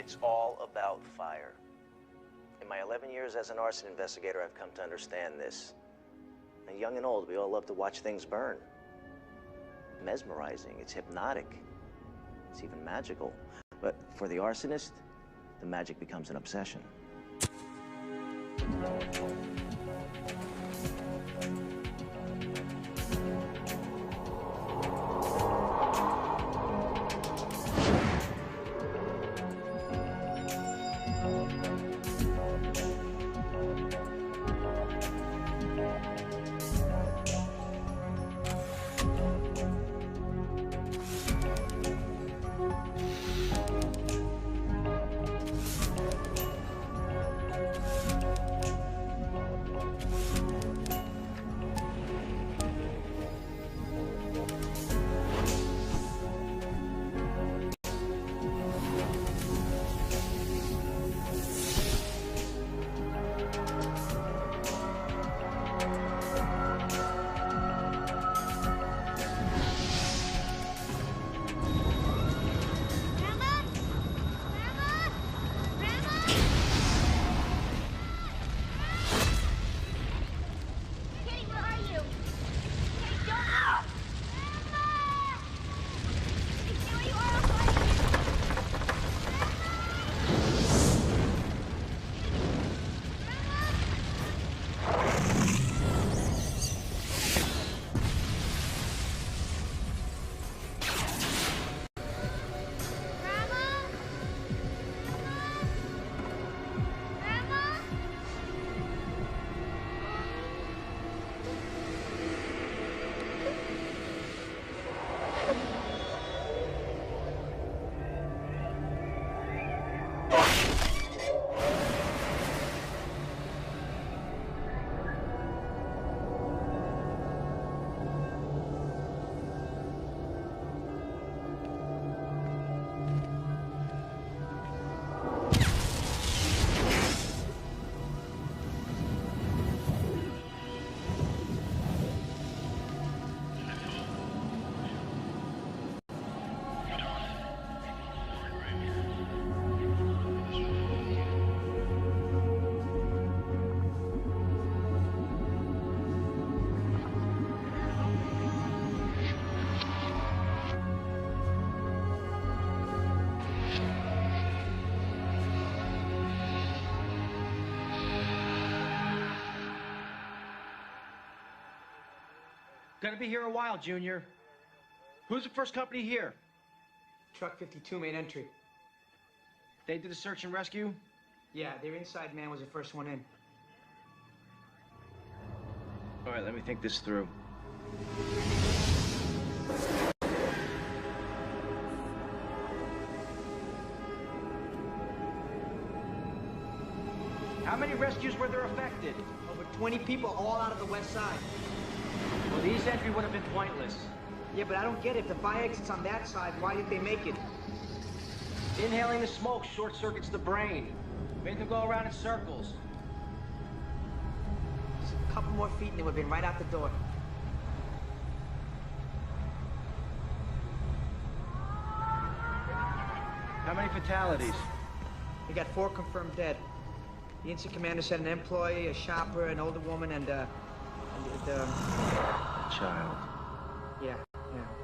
It's all about fire. In my 11 years as an arson investigator, I've come to understand this. And young and old, we all love to watch things burn. Mesmerizing, it's hypnotic, it's even magical. But for the arsonist, the magic becomes an obsession. Gonna be here a while, Junior. Who's the first company here? Truck 52 made entry. They did the search and rescue? Yeah, their inside man was the first one in. All right, let me think this through. How many rescues were there affected? Over 20 people, all out of the west side. Well, the east entry would have been pointless. Yeah, but I don't get it. If the fire exit's on that side, why did they make it? Inhaling the smoke short-circuits the brain. Made them go around in circles. Just a couple more feet and they would have been right out the door. How many fatalities? We got 4 confirmed dead. The incident commander said an employee, a shopper, an older woman, and Child. Yeah.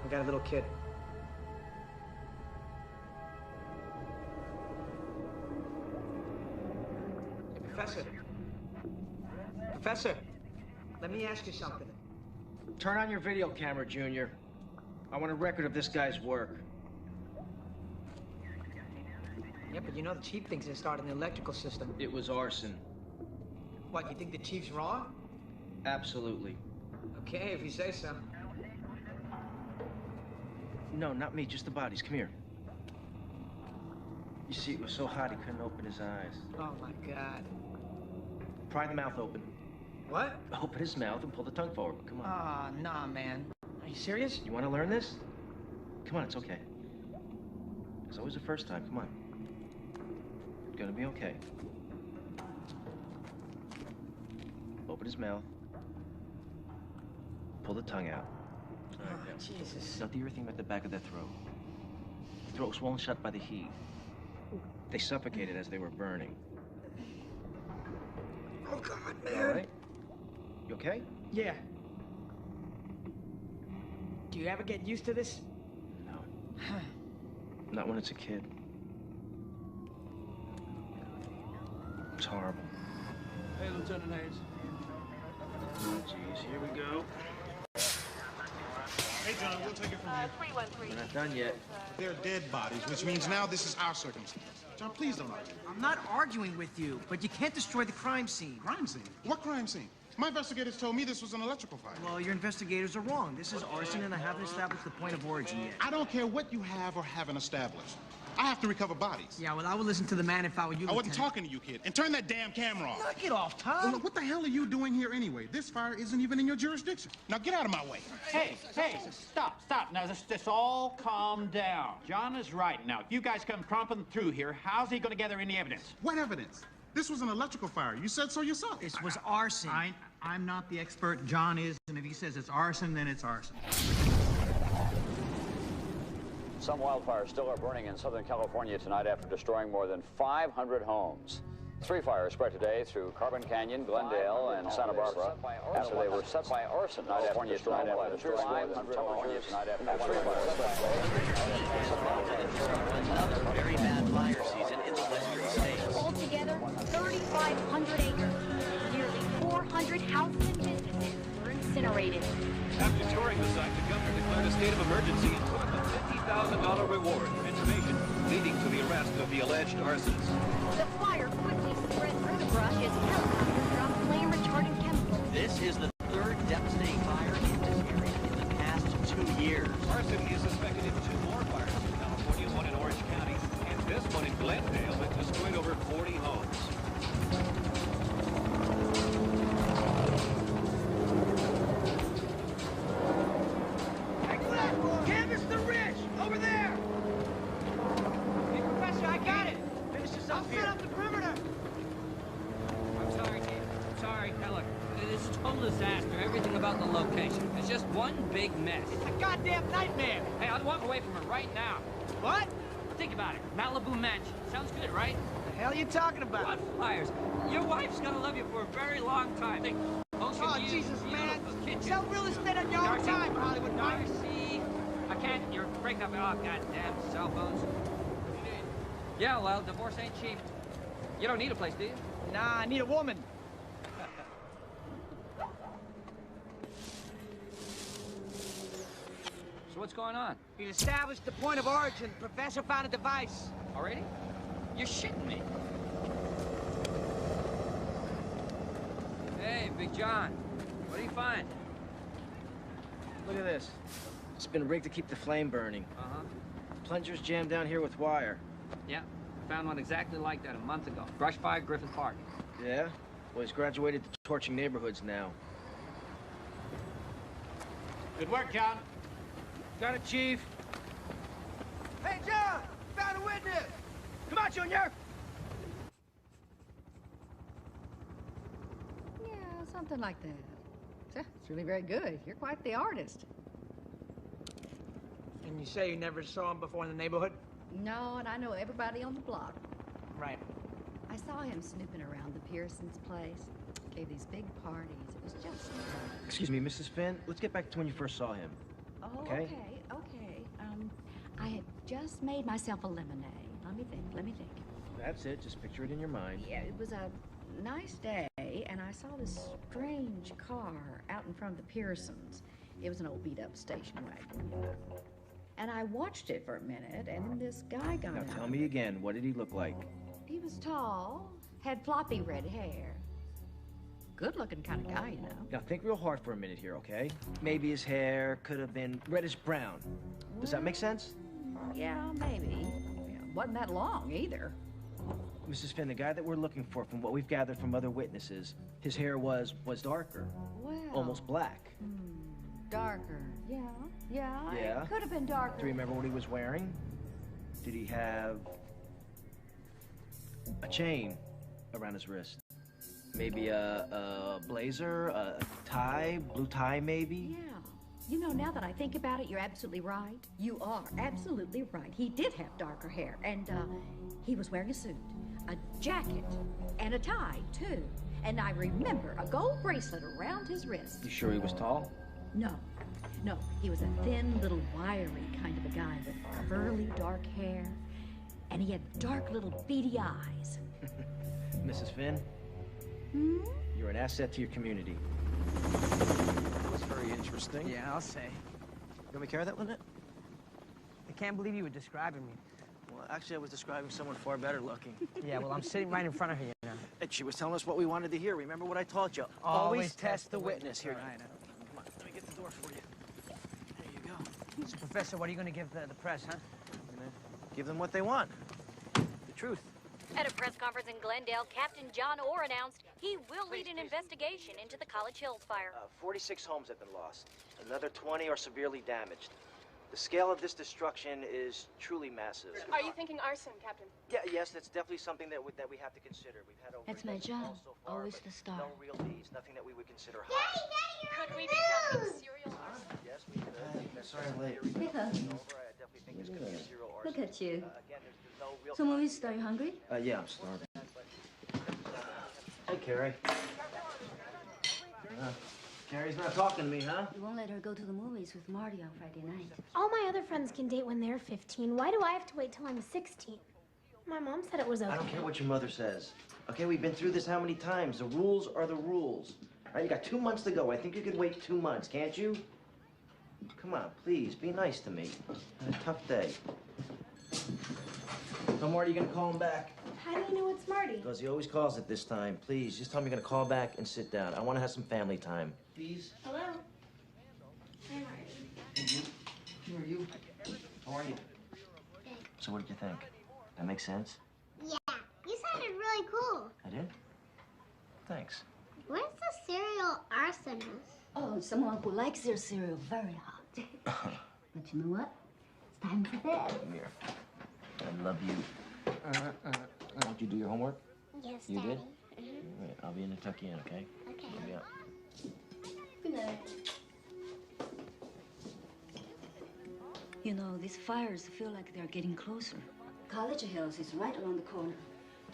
We got a little kid. Hey, Professor, let me ask you something. Turn on your video camera, Junior. I want a record of this guy's work. Yeah, but you know the chief thinks they started an electrical system. It was arson. What, you think the chief's wrong? Absolutely. Okay, if you say so. No, not me, just the bodies. Come here. You see, it was so hot he couldn't open his eyes. Oh, my God. Pry the mouth open. What? Open his mouth and pull the tongue forward. Come on. Ah, nah, man. Are you serious? You want to learn this? Come on, it's okay. It's always the first time. Come on. It's gonna be okay. Open his mouth. Pull the tongue out. All right, Jesus. Now do your thing at the back of the throat. The throat swollen shut by the heat. They suffocated as they were burning. Oh, God, You man. all right? You okay? Yeah. Do you ever get used to this? No. Not when it's a kid. It's horrible. Hey, Lieutenant Hayes. Oh, jeez, here we go. Hey, John, we'll take it from here. 313. We're not done yet. They're dead bodies, which means now this is our circumstance. John, please don't argue. I'm not arguing with you, but you can't destroy the crime scene. Crime scene? What crime scene? My investigators told me this was an electrical fire. Well, your investigators are wrong. This is arson, and I haven't established the point of origin yet. I don't care what you have or haven't established. I have to recover bodies. Yeah, well, I would listen to the man if I were you, I wasn't Lieutenant. talking to you, kid. And turn that damn camera off. Knock it off, Well, Tom. look, what the hell are you doing here anyway? This fire isn't even in your jurisdiction. Now get out of my way. Hey, stop. Now, just all calm down. John is right. Now, if you guys come tromping through here, how's he going to gather any evidence? What evidence? This was an electrical fire. You said so yourself. This was arson. I'm not the expert. John is, and if he says it's arson, then it's arson. Some wildfires still are burning in Southern California tonight after destroying more than 500 homes. 3 fires spread today through Carbon Canyon, Glendale, and Santa Barbara after they were set by arson. California tonight after destroying more than 500 tonight after 3 fires Another very bad fire season in the western states. Altogether, 3,500 acres. Nearly 400 houses and businesses were incinerated. After touring the site, the governor declared a state of emergency and put up a $50,000 reward for information leading to the arrest of the alleged arsonists. The fire quickly spread through the brush as helicopters dropped flame-retardant chemicals. This is the third devastating fire in this area in the past 2 years. Arson is suspected in 2 more fires in California, one in Orange County, and this one in Glendale that destroyed over 40 homes. Canvas the ridge! Over there! Hey, Professor, I got it! Finish this up here. Set up the perimeter! I'm sorry, Dave. Sorry. Now look, it's a total disaster. Everything about the location. It's just one big mess. It's a goddamn nightmare! Hey, I'd walk away from it right now. What? Think about it. Malibu Mansion. Sounds good, right? The hell are you talking about? What flyers? Your wife's gonna love you for a very long time. Think ocean Oh, views, Jesus, man! beautiful kitchen. Sell real estate on your own Darcy, time, Hollywood Mike. Darcy, I can't. You're breaking up. Oh, goddamn cell phones. Yeah, well, divorce ain't cheap. You don't need a place, do you? Nah, I need a woman. So what's going on? We established the point of origin. The professor found a device. Already? You're shitting me. Hey, Big John. What do you find? Look at this. It's been rigged to keep the flame burning. Uh-huh. Plungers jammed down here with wire. Yeah, I found one exactly like that a month ago. Brush fire, Griffith Park. Yeah? Well, he's graduated to torching neighborhoods now. Good work, John. Got it, Chief. Hey, John! Found a witness! Come on, Junior! Yeah, something like that. It's really very good. You're quite the artist. And you say you never saw him before in the neighborhood? No, and I know everybody on the block. Right. I saw him snooping around the Pearsons' place. Gave these big parties. It was just... Excuse me, Mrs. Finn. Let's get back to when you first saw him. Oh, Okay. okay. I had just made myself a lemonade. Let me think. That's it. Just picture it in your mind. Yeah, it was a nice day, and I saw this strange car out in front of the Pearsons. It was an old beat-up station wagon. And I watched it for a minute, and then this guy got Now out. tell me again, what did he look like? He was tall, had floppy red hair. Good-looking kind of guy, you know. Now think real hard for a minute here, okay? Maybe his hair could have been reddish-brown. Does that make sense? Yeah, maybe. Yeah, wasn't that long, either. Mrs. Finn, the guy that we're looking for, from what we've gathered from other witnesses, his hair was darker. Well... Almost black. Darker. Yeah. Yeah? It could have been darker. Do you remember what he was wearing? Did he have a chain around his wrist? Maybe a blazer, a tie, blue tie maybe? Yeah. You know, now that I think about it, you're absolutely right. You are absolutely right. He did have darker hair, and he was wearing a suit, a jacket, and a tie, too. And I remember a gold bracelet around his wrist. You sure he was tall? No, he was a thin, little, wiry kind of a guy with curly, dark hair, and he had dark, little, beady eyes. Mrs. Finn? Hmm? You're an asset to your community. That was very interesting. Yeah, I'll say. You want me to carry that, Lynette? I can't believe you were describing me. Well, actually, I was describing someone far better looking. Yeah, well, I'm sitting right in front of her, you know. And she was telling us what we wanted to hear. Remember what I taught you? Always test the witness. Here, Right, come on, let me get the door for you. There you go. So, Professor, what are you going to give the press, huh? I'm gonna give them what they want. The truth. At a press conference in Glendale, Captain John Orr announced he will lead an investigation into the College Hills fire. 46 homes have been lost. Another 20 are severely damaged. The scale of this destruction is truly massive. Are you thinking arson, Captain? Yeah, yes, that's definitely something that we have to consider. We've had over That's my job. so far, Always but the star. No real leads, nothing that we would consider hot. Could we be talking serial arson? Yes, we could. Sorry I'm late. Mika, I definitely think this could be a serial arson. look at you. Again, there's no real... So, Maurice, are you hungry? Yeah, I'm starving. Hey, Carrie. Carrie's not talking to me, huh? You won't let her go to the movies with Marty on Friday night. All my other friends can date when they're 15. Why do I have to wait till I'm 16? My mom said it was okay. I don't care what your mother says. Okay, we've been through this how many times? The rules are the rules. All right, you got 2 months to go. I think you could wait 2 months, can't you? Come on, please, be nice to me. Had a tough day. So, Marty, you gonna call him back? How do you know it's Marty? Because he always calls at this time. Please, just tell him you're gonna call back and sit down. I want to have some family time. Please? Hello? Hi, Marty. Who are you? How are you? So what did you think? That makes sense? Yeah, you sounded really cool. I did? Thanks. Where's the serial arsonist? Oh, someone who likes their cereal very hot. But you know what? It's time for bed. Come here. I love you. Did you do your homework? Yes, You Daddy. did? All right, I'll be in to tuck you in, okay? Okay. Yeah. Good night. You know, these fires feel like they're getting closer. College Hills is right around the corner.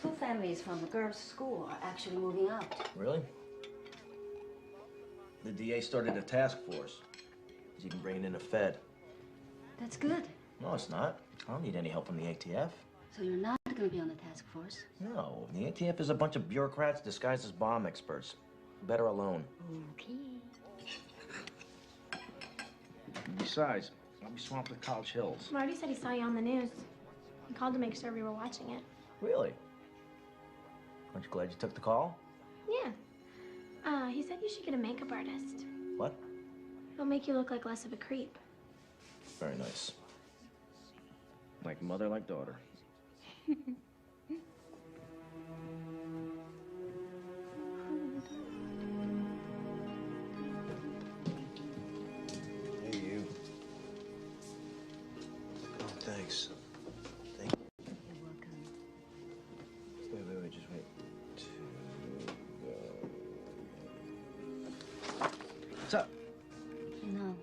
2 families from the girls' school are actually moving out. Really? The DA started a task force. He's even bringing in a Fed. That's good. No, it's not. I don't need any help from the ATF. So you're not going to be on the task force? No, the ATF is a bunch of bureaucrats disguised as bomb experts. Better alone. Okay. Besides, I'll be swamped with College Hills. Marty said he saw you on the news. He called to make sure we were watching it. Really? Aren't you glad you took the call? Yeah. He said you should get a makeup artist. What? It'll make you look like less of a creep. Very nice. Like mother, like daughter. Hey, you. Oh, thanks. Thank you. You're welcome. Wait, just wait. What's up? You know,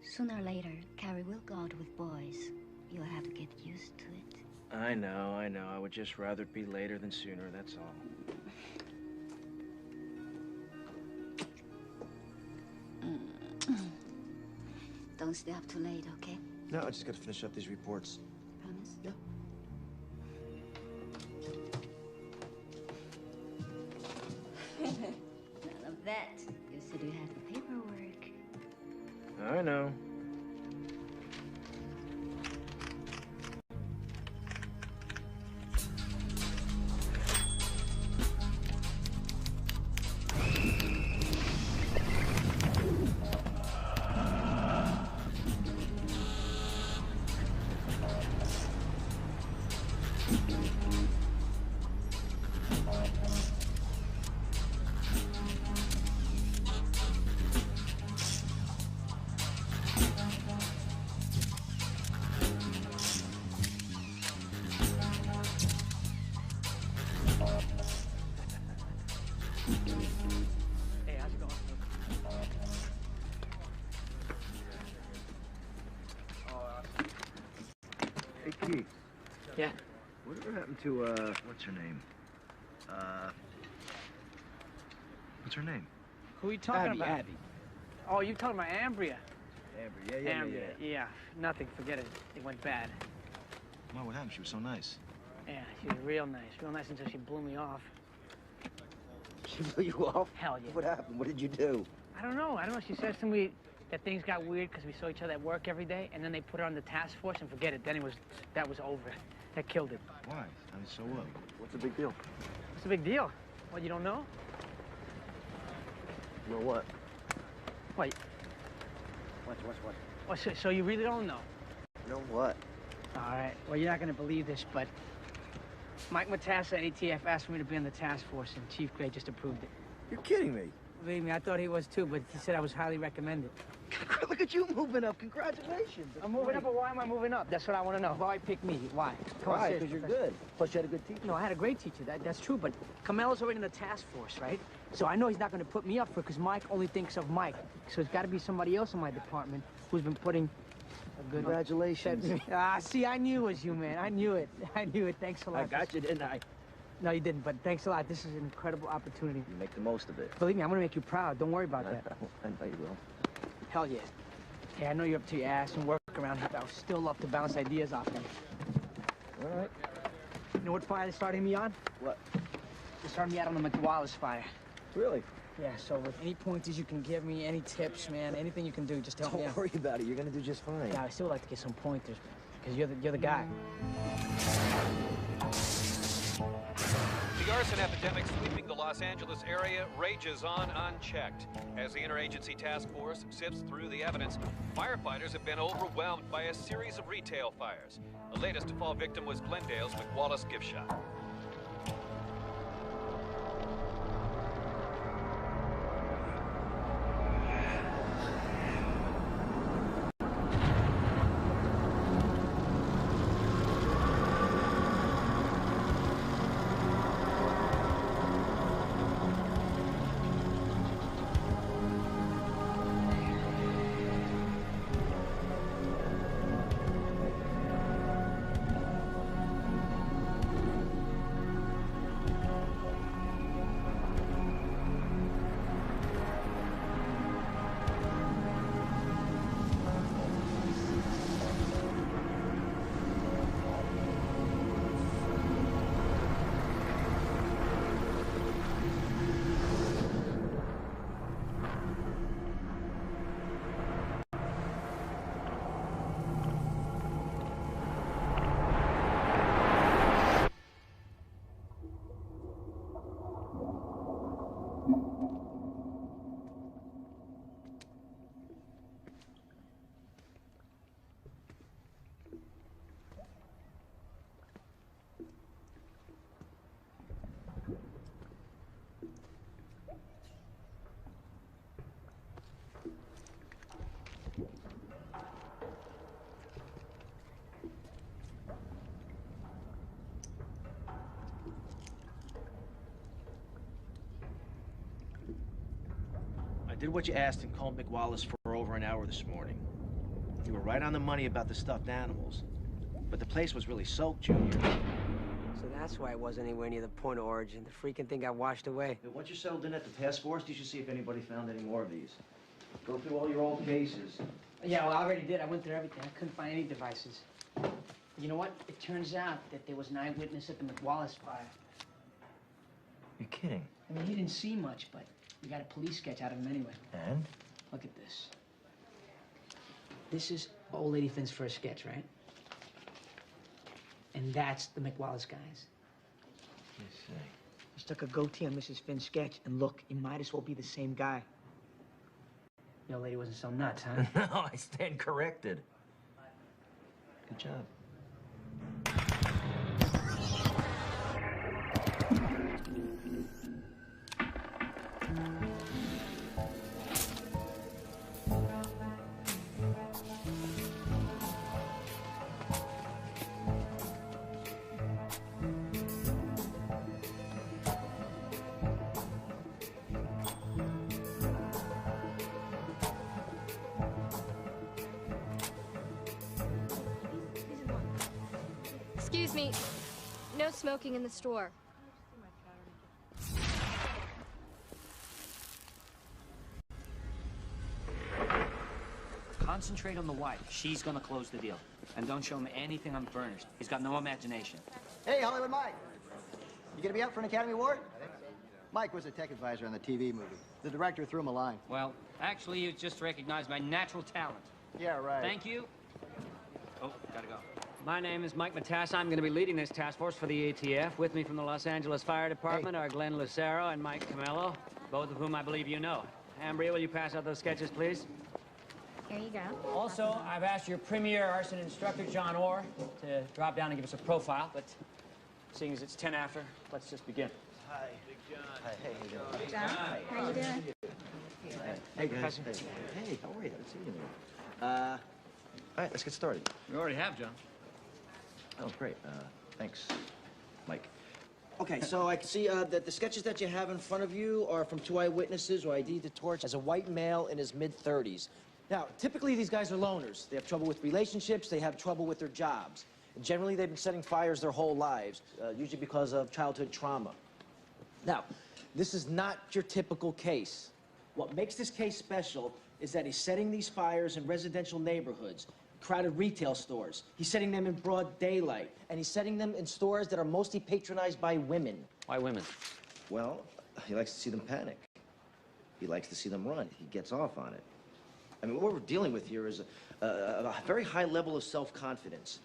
sooner or later, Carrie will go out with boys. You'll have to get used to it. I know. I would just rather it be later than sooner, that's all. Don't stay up too late, okay? No, I just gotta finish up these reports. Promise? Yeah. None of that. You said you had the paperwork. I know. happened to, what's her name? What's her name? Who are you talking about? Abby. Oh, you're talking about Ambria. Ambria, Ambria, yeah. Nothing, forget it. It went bad. Well, what happened? She was so nice. Yeah, she was real nice until she blew me off. She blew you off? Hell yeah. What happened? What did you do? I don't know. She said to me that things got weird because we saw each other at work every day, and then they put her on the task force, and forget it. Then that was over. That killed it. Why? I mean, so what? What's the big deal? What's the big deal? What, you don't know? Know what? What? What? Oh, so you really don't know? Know what? All right. Well, you're not going to believe this, but Mike Matassa at ATF asked for me to be on the task force, and Chief Gray just approved it. You're kidding me. Believe me, I thought he was too, but he said I was highly recommended. Look at you moving up. Congratulations. I'm moving up, but why am I moving up? That's what I want to know. Why pick me? Why? Why? Because you're good. Plus, you had a good teacher. No, I had a great teacher. That's true, but Carmelo's already in the task force, right? So I know he's not going to put me up for it because Mike only thinks of Mike. So it's got to be somebody else in my department who's been putting a good... Congratulations. See, I knew it was you, man. I knew it. Thanks a lot. I got you, didn't I? No, you didn't, but thanks a lot. This is an incredible opportunity. You make the most of it. Believe me, I'm going to make you proud. Don't worry about that. I know you will. Hell yeah. Yeah, I know you're up to your ass and work around here, but I would still love to bounce ideas off you. All right. You know what fire they started me on? What? They started me out on the McWallace fire. Really? Yeah, so with any pointers you can give me, any tips, man, anything you can do, just help me out. Don't worry about it. You're going to do just fine. Yeah, I still would like to get some pointers, because you're the guy. The arson epidemic sweeping the Los Angeles area rages on unchecked. As the interagency task force sifts through the evidence, firefighters have been overwhelmed by a series of retail fires. The latest to fall victim was Glendale's McWallace gift shop. I did what you asked and called McWallace for over an hour this morning. You were right on the money about the stuffed animals. But the place was really soaked, Junior. So that's why it wasn't anywhere near the point of origin. The freaking thing got washed away. Hey, once you're settled in at the task force, you should see if anybody found any more of these. Go through all your old cases. Yeah, well, I already did. I went through everything. I couldn't find any devices. You know what? It turns out that there was an eyewitness at the McWallace fire. You're kidding. I mean, he didn't see much, but we got a police sketch out of him anyway. And? Look at this. This is old lady Finn's first sketch, right? And that's the McWallace guys. You say. He stuck a goatee on Mrs. Finn's sketch, and look, he might as well be the same guy. The old lady wasn't so nuts, huh? No, I stand corrected. Good job. Excuse me. No No smoking in the store. Concentrate on the wife. She's gonna close the deal. And don't show him anything unfurnished. He's got no imagination. Hey, Hollywood Mike. You gonna be up for an Academy Award? Mike was a tech advisor on the TV movie. The director threw him a line. Well, actually, you just recognized my natural talent. Yeah, right. Thank you. Oh, gotta go. My name is Mike Matassa. I'm going to be leading this task force for the ATF. With me from the Los Angeles Fire Department are Glenn Lucero and Mike Camello, both of whom I believe you know. Ambria, will you pass out those sketches, please? Here you go. Also, I've asked your premier arson instructor, John Orr, to drop down and give us a profile, but seeing as it's 10 after, let's just begin. Hi. Big John. Hi, hey, how you doing? John, how you doing? Hey, guys. Hey, how are you? Good to see you. All right, let's get started. We already have, John. Oh, great. Thanks, Mike. Okay, so I can see that the sketches that you have in front of you are from 2 eyewitnesses who ID'd the torch as a white male in his mid-30s. Now, typically these guys are loners. They have trouble with relationships, they have trouble with their jobs. And generally, they've been setting fires their whole lives, usually because of childhood trauma. Now, this is not your typical case. What makes this case special is that he's setting these fires in residential neighborhoods, crowded retail stores. He's setting them in broad daylight, and he's setting them in stores that are mostly patronized by women. Why women? Well, he likes to see them panic. He likes to see them run. He gets off on it. I mean, what we're dealing with here is a very high level of self-confidence.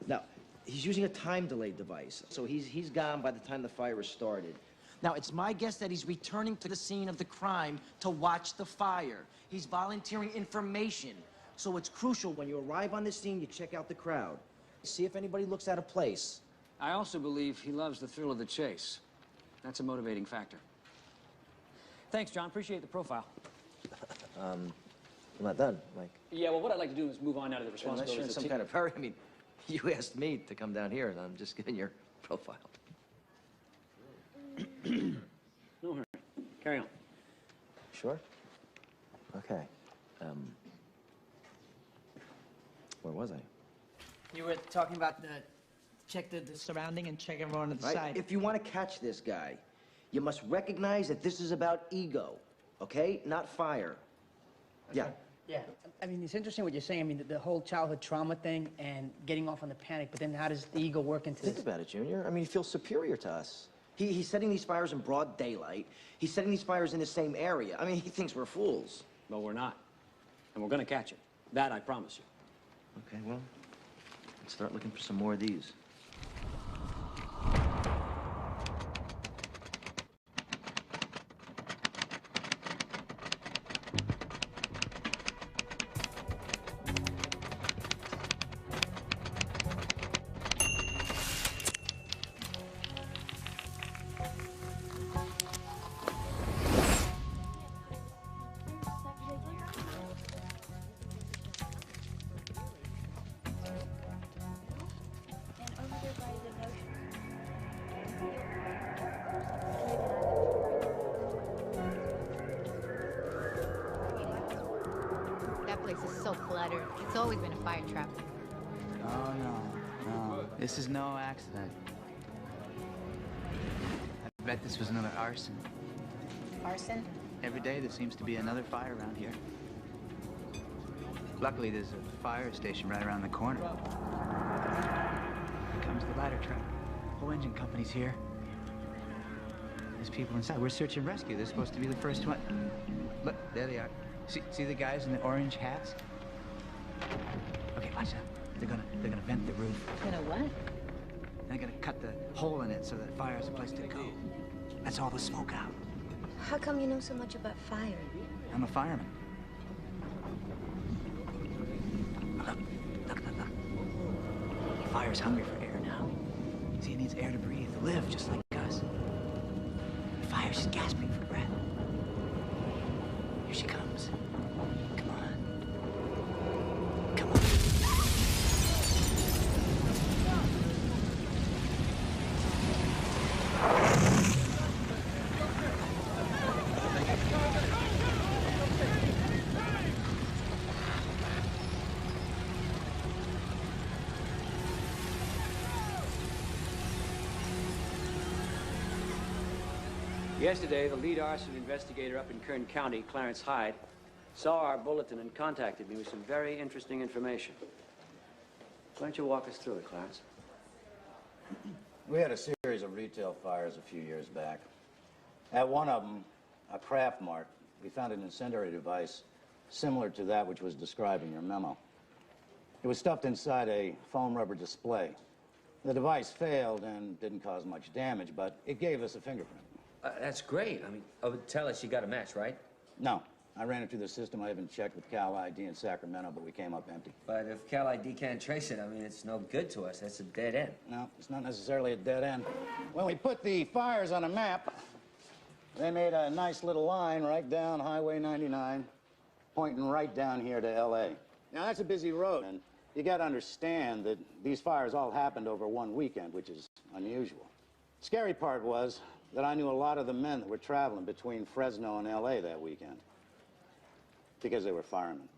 Now, he's using a time-delayed device, so he's gone by the time the fire is started. Now, it's my guess that he's returning to the scene of the crime to watch the fire. He's volunteering information. So it's crucial when you arrive on the scene, you check out the crowd. See if anybody looks out of place. I also believe he loves the thrill of the chase. That's a motivating factor. Thanks, John. Appreciate the profile. I'm not done, Mike. Yeah, well, what I'd like to do is move on now to the Unless responsibilities you're in of some the kind of hurry. I mean, you asked me to come down here, and I'm just giving your profile. No hurry. Carry on. Sure? Okay. Where was I? You were talking about check the surrounding and check everyone on the Right? side. If you want to catch this guy, you must recognize that this is about ego, okay? Not fire. Yeah. Yeah, I mean, it's interesting what you're saying. I mean, the whole childhood trauma thing and getting off on the panic, but then how does the ego work into Think this? about it, Junior. I mean, he feels superior to us. He's setting these fires in broad daylight. He's setting these fires in the same area. I mean, he thinks we're fools. Well, we're not. And we're gonna catch it. That I promise you. Okay, well, let's start looking for some more of these. That place is so cluttered. It's always been a fire trap. Oh, no. This is no accident. I bet this was another arson. Arson? Every day there seems to be another fire around here. Luckily, there's a fire station right around the corner. Here comes the ladder truck. Whole engine company's here. There's people inside. We're search and rescue. They're supposed to be the first one. Look, there they are. See the guys in the orange hats? Okay, watch out. They're gonna vent the roof. Gonna what? They're gonna cut the hole in it so that fire has a place to go. That's all the smoke out. How come you know so much about fire? I'm a fireman. Look. Fire's hungry for air now. See, it needs air to breathe, to live, just like us. The fire's just gasping for breath. Here she comes. Come on. Come on. Yesterday, the lead arson investigator up in Kern County, Clarence Hyde, saw our bulletin and contacted me with some very interesting information. Why don't you walk us through it, Clarence? We had a series of retail fires a few years back. At one of them, a Craft Mart, we found an incendiary device similar to that which was described in your memo. It was stuffed inside a foam rubber display. The device failed and didn't cause much damage, but it gave us a fingerprint. That's great. I mean, tell us you got a match, right? No. I ran it through the system. I even checked with Cal ID in Sacramento, but we came up empty. But if Cal ID can't trace it, I mean, it's no good to us. That's a dead end. No, it's not necessarily a dead end. When we put the fires on a map, they made a nice little line right down Highway 99, pointing right down here to L.A. Now, that's a busy road, and you got to understand that these fires all happened over one weekend, which is unusual. Scary part was that I knew a lot of the men that were traveling between Fresno and L.A. that weekend because they were firemen.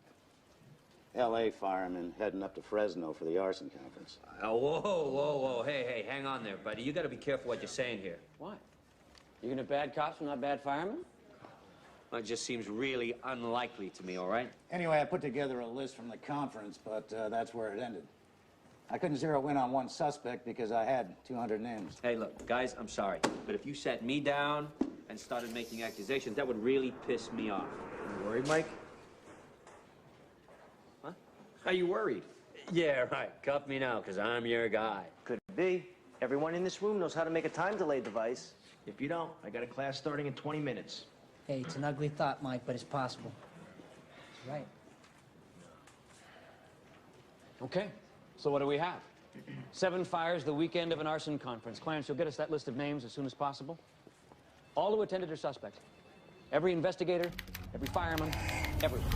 L.A. firemen heading up to Fresno for the arson conference. Whoa. Hey, hang on there, buddy. You got to be careful what you're saying here. Why? You gonna bad cops and not bad firemen? Well, it just seems really unlikely to me, all right? Anyway, I put together a list from the conference, but that's where it ended. I couldn't zero in on one suspect because I had 200 names. Hey, look, guys, I'm sorry, but if you sat me down and started making accusations, that would really piss me off. You worried, Mike? Huh? Are you worried? Yeah, right. Cuff me now, because I'm your guy. Could be. Everyone in this room knows how to make a time delay device. If you don't, I got a class starting in 20 minutes. Hey, it's an ugly thought, Mike, but it's possible. That's right. Okay, so what do we have? 7 fires the weekend of an arson conference. Clarence, you'll get us that list of names as soon as possible. All who attended are suspects. Every investigator, every fireman, everyone.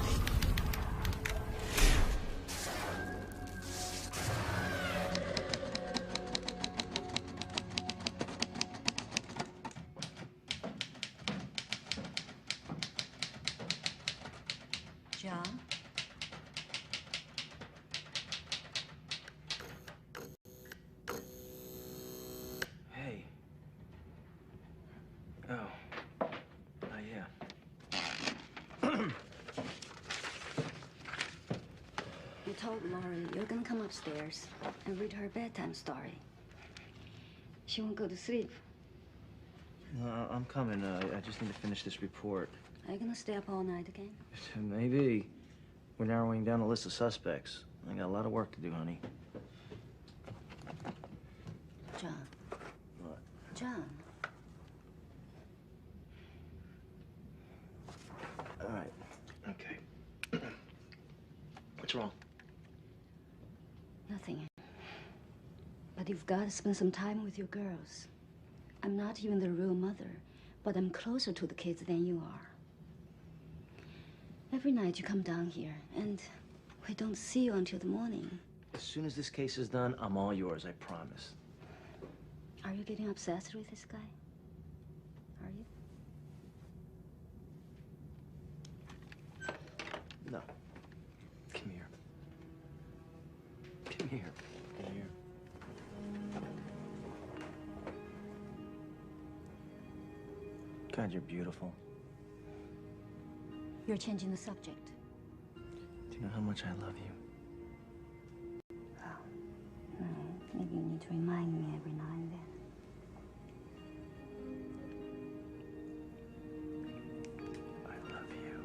John? Hey. Oh. Yeah. You told Lori you're gonna come upstairs and read her a bedtime story. She won't go to sleep. No, I'm coming. I just need to finish this report. Are you gonna stay up all night again? Maybe. We're narrowing down a list of suspects. I got a lot of work to do, honey. John. What? John. All right. Okay. What's wrong? Nothing. But you've got to spend some time with your girls. I'm not even the real mother, but I'm closer to the kids than you are. Every night you come down here, and we don't see you until the morning. As soon as this case is done, I'm all yours, I promise. Are you getting obsessed with this guy? Are you? No. Come here. Come here. Come here. God, you're beautiful. You're changing the subject. Do you know how much I love you? No, maybe you need to remind me every now and then. I love you.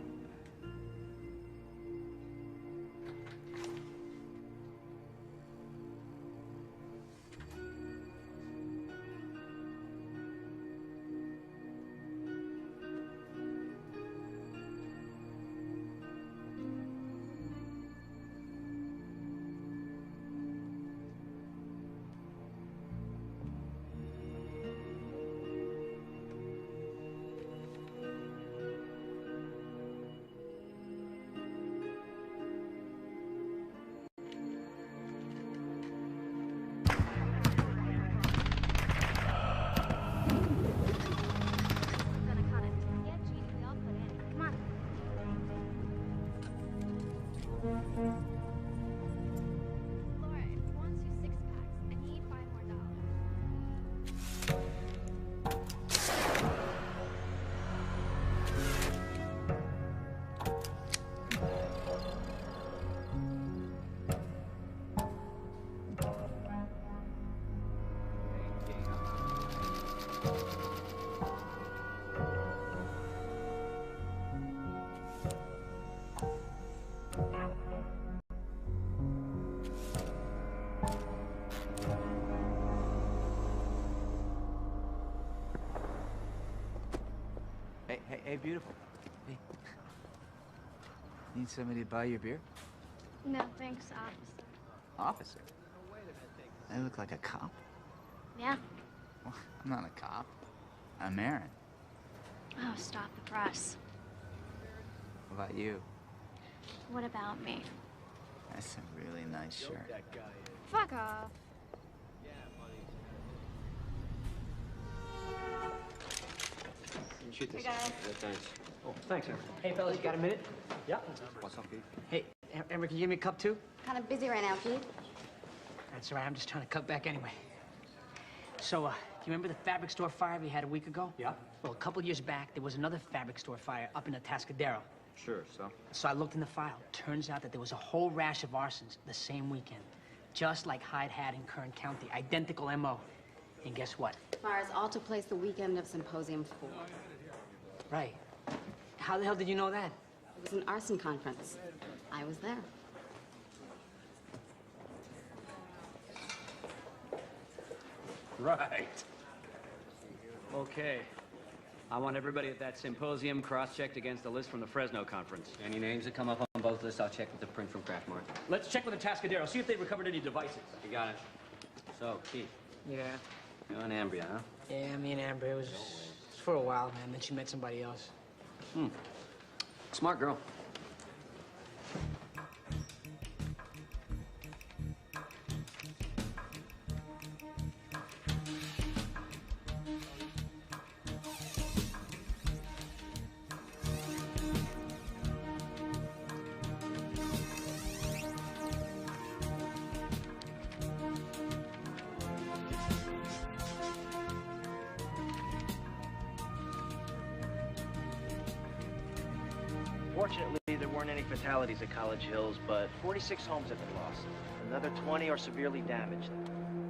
Hey, beautiful. Hey. Need somebody to buy your beer? No, thanks, officer. Officer? I look like a cop. Yeah. Well, I'm not a cop. I'm Aaron. Oh, stop the press. What about you? What about me? That's a really nice shirt. Fuck off. Shoot this. Hey, guys. Yeah, thanks. Oh, thanks, Aaron. Hey, fellas, you got a minute? Yeah. What's up, Keith? Hey, Amber, can you give me a cup, too? Kind of busy right now, Keith. That's all right. I'm just trying to cut back anyway. So, do you remember the fabric store fire we had a week ago? Yeah. Well, a couple years back, there was another fabric store fire up in the Atascadero. Sure, so? So I looked in the file. Turns out that there was a whole rash of arsons the same weekend. Just like Hyde had in Kern County. Identical M.O. And guess what? Fires all took place the weekend of Symposium 4. Right. How the hell did you know that? It was an arson conference. I was there. Right. Okay. I want everybody at that symposium cross-checked against the list from the Fresno conference. Any names that come up on both lists, I'll check with the print from Craftmark. Let's check with the Atascadero. See if they recovered any devices. You got it. So, Keith. Yeah. You and Ambria, huh? Yeah, me and Amber, it was for a while, man. Then she met somebody else. Hmm. Smart girl. Fortunately, there weren't any fatalities at College Hills, but 46 homes have been lost. Another 20 are severely damaged.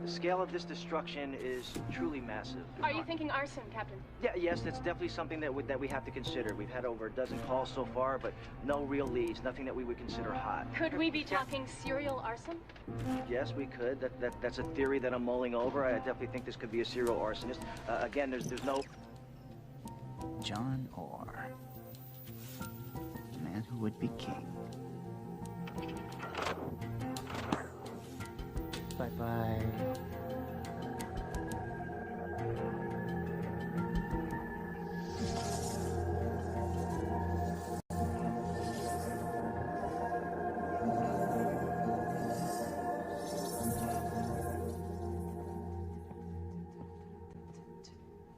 The scale of this destruction is truly massive. Are you thinking arson, Captain? Yeah, yes, that's definitely something that we have to consider. We've had over a dozen calls so far, but no real leads, nothing that we would consider hot. Could we be talking serial arson? Yes, we could. That's a theory that I'm mulling over. I definitely think this could be a serial arsonist. Again, there's no... John Orr. The man who would be king. Bye-bye.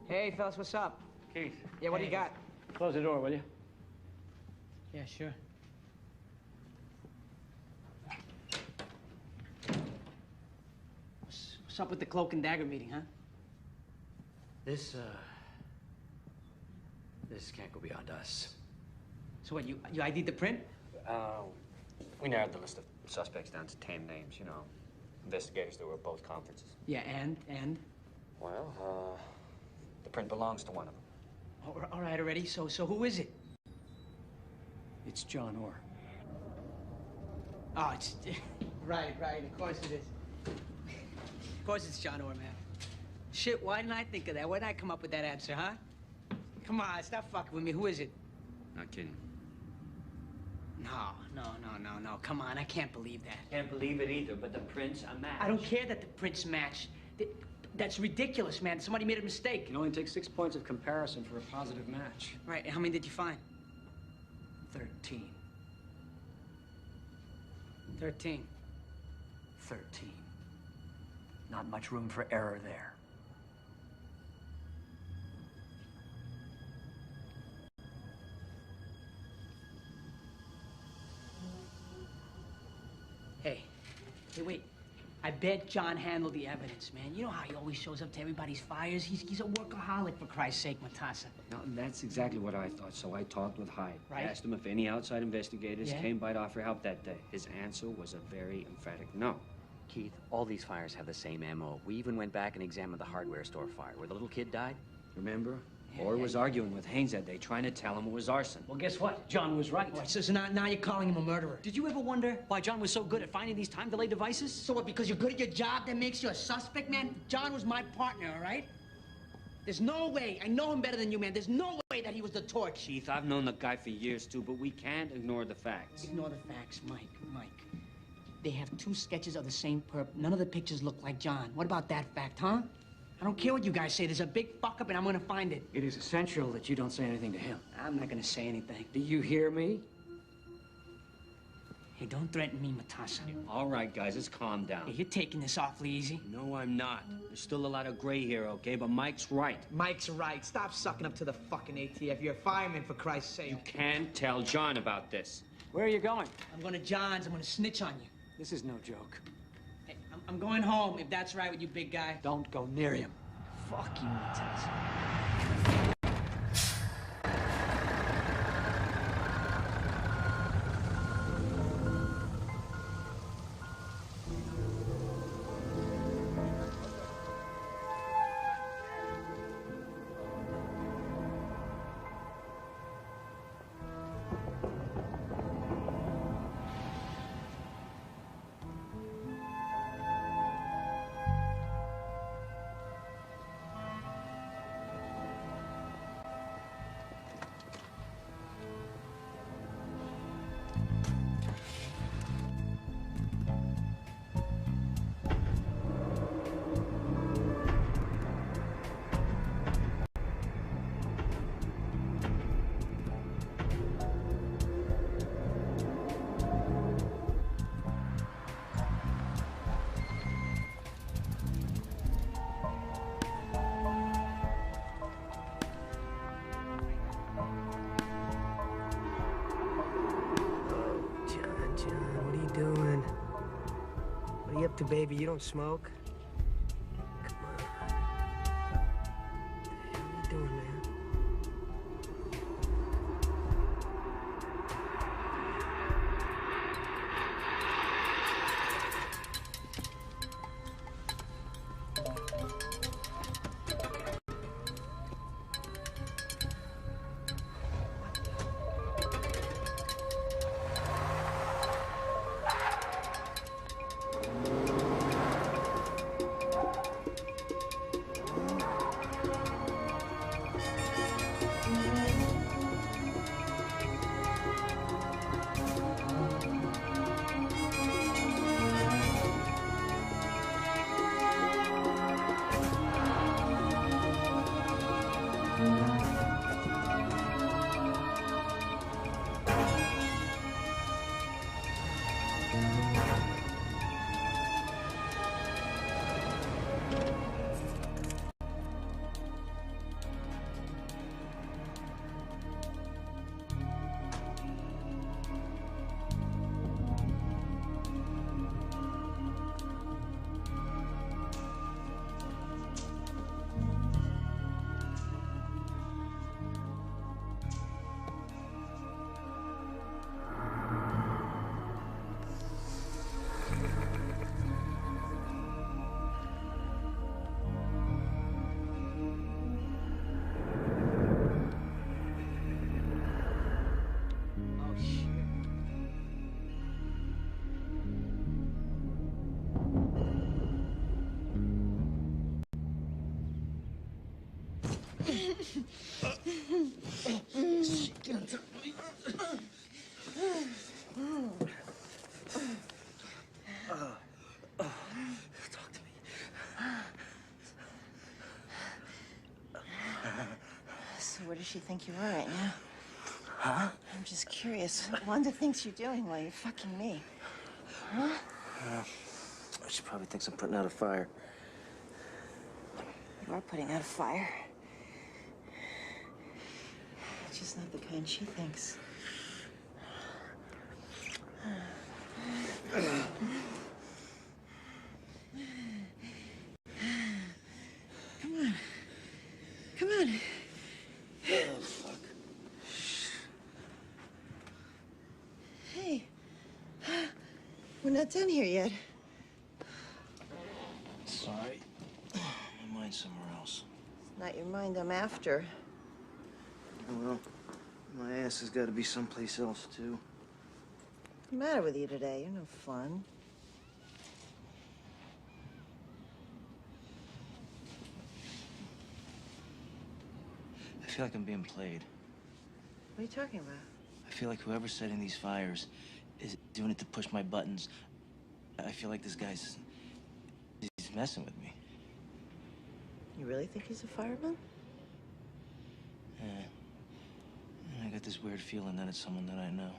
Hey, fellas, what's up? Keith. Yeah, what do you got? Close the door, will you? Yeah, sure. What's up with the cloak and dagger meeting, huh? This can't go beyond us. So what, you ID'd the print? We narrowed the list of suspects down to 10 names, you know. Investigators that were at both conferences. Yeah, and? Well, the print belongs to one of them. All right, already. So who is it? It's John Orr. Oh, it's... Right, of course it is. Of course it's John Orr, man. Shit, why didn't I think of that? Why did I come up with that answer, huh? Come on, stop fucking with me. Who is it? Not kidding. No. Come on, I can't believe that. Can't believe it either, but the prints a match. I don't care that the prints match. That's ridiculous, man. Somebody made a mistake. It only takes 6 points of comparison for a positive match. Right, and how many did you find? 13. 13. 13. Not much room for error there. Hey, wait. I bet John handled the evidence, man. You know how he always shows up to everybody's fires? He's a workaholic, for Christ's sake, Matassa. No, that's exactly what I thought, so I talked with Hyde. Right. Asked him if any outside investigators Yeah? came by to offer help that day. His answer was a very emphatic no. Keith, all these fires have the same MO. We even went back and examined the hardware store fire where the little kid died. Remember? Orr was arguing with Haynes that day, trying to tell him it was arson. Well, guess what? John was right. All right, so now you're calling him a murderer. Did you ever wonder why John was so good at finding these time delay devices? So what, because you're good at your job, that makes you a suspect, man? John was my partner, all right? There's no way. I know him better than you, man. There's no way that he was the torch. Keith, I've known the guy for years, too, but we can't ignore the facts. Ignore the facts, Mike. They have 2 sketches of the same perp. None of the pictures look like John. What about that fact, huh? I don't care what you guys say. There's a big fuck-up, and I'm gonna find it. It is essential that you don't say anything to him. I'm not gonna say anything. Do you hear me? Hey, don't threaten me, Matassa. All right, guys, let's calm down. Hey, you're taking this awfully easy. No, I'm not. There's still a lot of gray here, okay? But Mike's right. Mike's right. Stop sucking up to the fucking ATF. You're a fireman, for Christ's sake. You can't tell John about this. Where are you going? I'm going to John's. I'm going to snitch on you. This is no joke. Hey, I'm going home, if that's right with you, big guy. Don't go near him. Fuck you, Matassa. Doing? What are you up to, baby? You don't smoke? Come on. What the hell are you doing, man? Talk to me. So where does she think you are right now? Huh? I'm just curious. What Wanda thinks you're doing while you're fucking me. Huh? She probably thinks I'm putting out a fire. You are putting out a fire. It's just not the kind she thinks. Come on. Come on. Oh, fuck. Hey. We're not done here yet. Sorry. My mind's somewhere else. It's not your mind I'm after. Well, my ass has got to be someplace else, too. What's the matter with you today? You're no fun. I feel like I'm being played. What are you talking about? I feel like whoever's setting these fires is doing it to push my buttons. I feel like this guy's... he's messing with me. You really think he's a fireman? Yeah. And I got this weird feeling that it's someone that I know.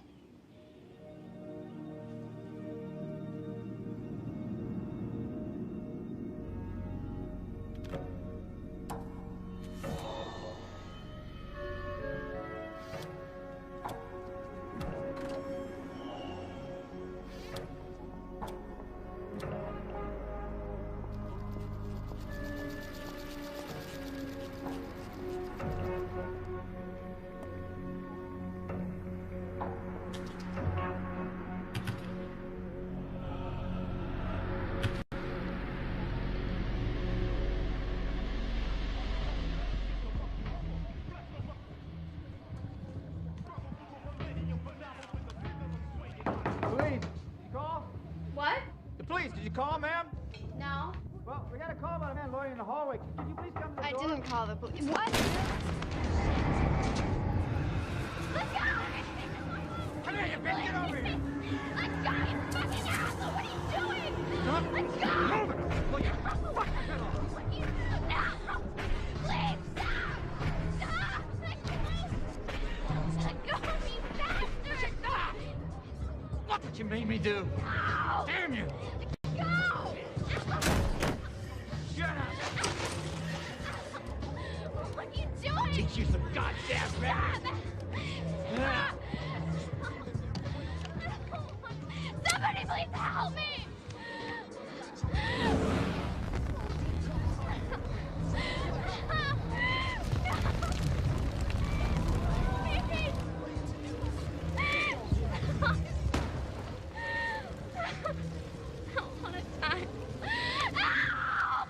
Police, did you call? What? The police, did you call, ma'am? No. Well, we got a call about a man loitering in the hallway. Could you please come to the I door? didn't call the police. What? Let go! Come here, you bitch! Get over here! Let go, you fucking asshole! What are you doing? Stop! Let go! Move it! Look, What are you doing? No! Please, stop! Stop! Let go! Let go of me, bastard! Look what you made me do! No! Damn you! Go! Shut up! What are you doing? Teach you some goddamn manners! Stop! Somebody please help me! I don't want to die. Help! Help!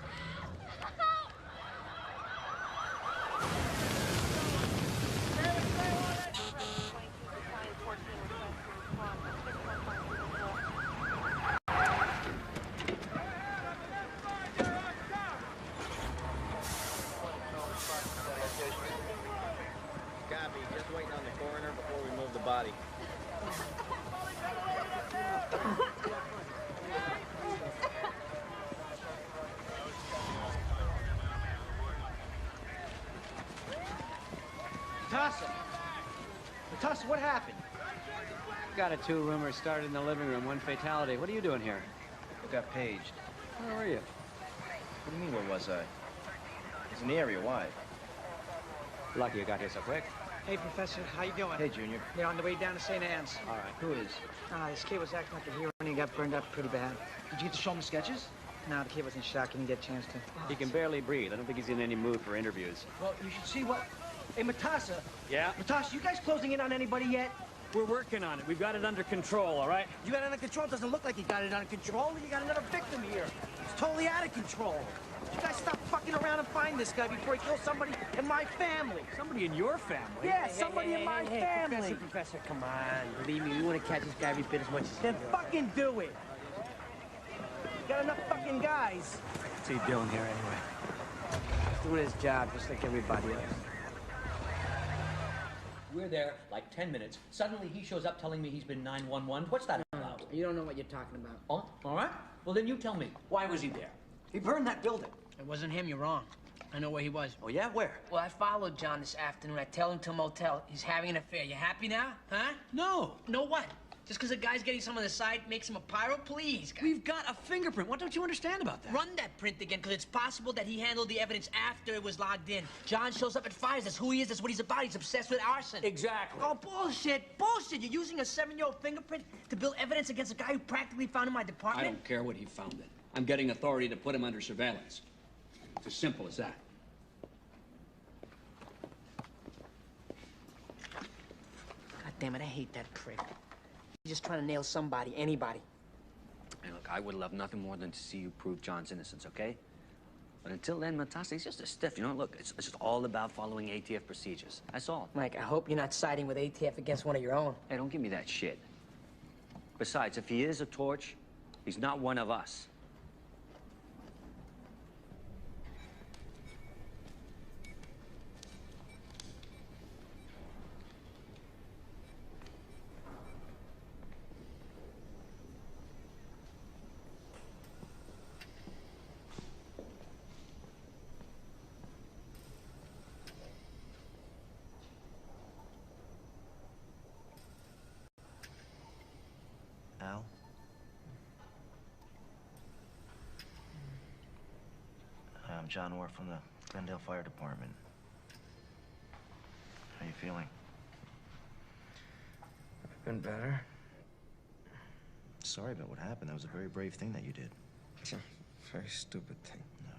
Copy. Just waiting on the coroner before we move the body. Natasha! Natasha, what happened? Got a 2 rumors started in the living room, 1 fatality. What are you doing here? I got paged. Where were you? What do you mean, where was I? It's in the area. Why? Lucky you got here so quick. Hey, Professor, how you doing? Hey, Junior. You're on the way down to St. Anne's. All right. Who is? This kid was acting like a hero and he got burned up pretty bad. Did you get to show him the sketches? No, the kid was in shock. He didn't get a chance to. He can barely breathe. I don't think he's in any mood for interviews. Well, you should see what... Hey, Matassa. Yeah? Matassa, you guys closing in on anybody yet? We're working on it. We've got it under control, all right? You got it under control? It doesn't look like you got it under control. You got another victim here. It's totally out of control. You guys stop fucking around and find this guy before he kills somebody in my family. Somebody in your family? Yeah, somebody in my family. Professor, come on. Believe me, we want to catch this guy every bit as much as Then fucking do it. Got enough fucking guys. What's he doing here anyway? doing his job just like everybody else. We're there like 10 minutes. Suddenly he shows up telling me he's been 911. What's that about? You don't know what you're talking about. Oh, all right. Well, then you tell me. Why was he there? He burned that building. It wasn't him, you're wrong. I know where he was. Oh, yeah? Where? Well, I followed John this afternoon. I tell him to a motel. He's having an affair. You happy now? Huh? No. No what? Just because a guy's getting some on the side makes him a pyro? Please, guys. We've got a fingerprint. What don't you understand about that? Run that print again, because it's possible that he handled the evidence after it was logged in. John shows up at fires. That's who he is. That's what he's about. He's obsessed with arson. Exactly. Oh, bullshit. Bullshit. You're using a 7-year-old fingerprint to build evidence against a guy who practically found in my I department? don't care what he found it. I'm getting authority to put him under surveillance. It's as simple as that. God damn it, I hate that prick. He's just trying to nail somebody, anybody. Hey, look, I would love nothing more than to see you prove John's innocence, okay? But until then, Matassa, he's just a stiff, you know? Look, it's just all about following ATF procedures. That's all. Mike, I hope you're not siding with ATF against one of your own. Hey, don't give me that shit. Besides, if he is a torch, he's not one of us. John Orr from the Glendale Fire Department. How you feeling? I've been better. Sorry about what happened. That was a very brave thing that you did. Very stupid thing. No.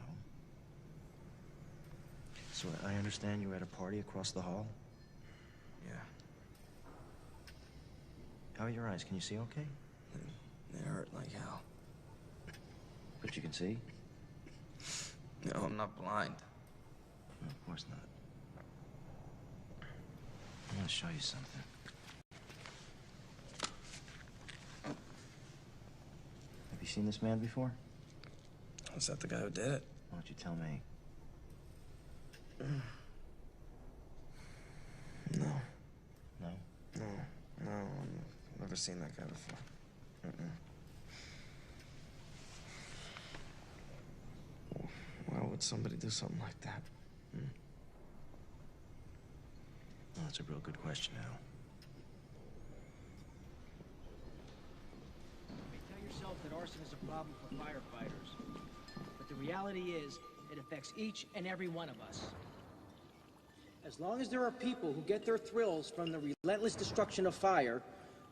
So I understand you were at a party across the hall? Yeah. How are your eyes? Can you see okay? They hurt like hell. But you can see? No, I'm not blind. No, of course not. I want to show you something. Have you seen this man before? Was that the guy who did it? Why don't you tell me? No. No? No. No, I've never seen that guy before. Why would somebody do something like that? Well, that's a real good question, Al. You tell yourself that arson is a problem for firefighters. But the reality is, it affects each and every one of us. As long as there are people who get their thrills from the relentless destruction of fire,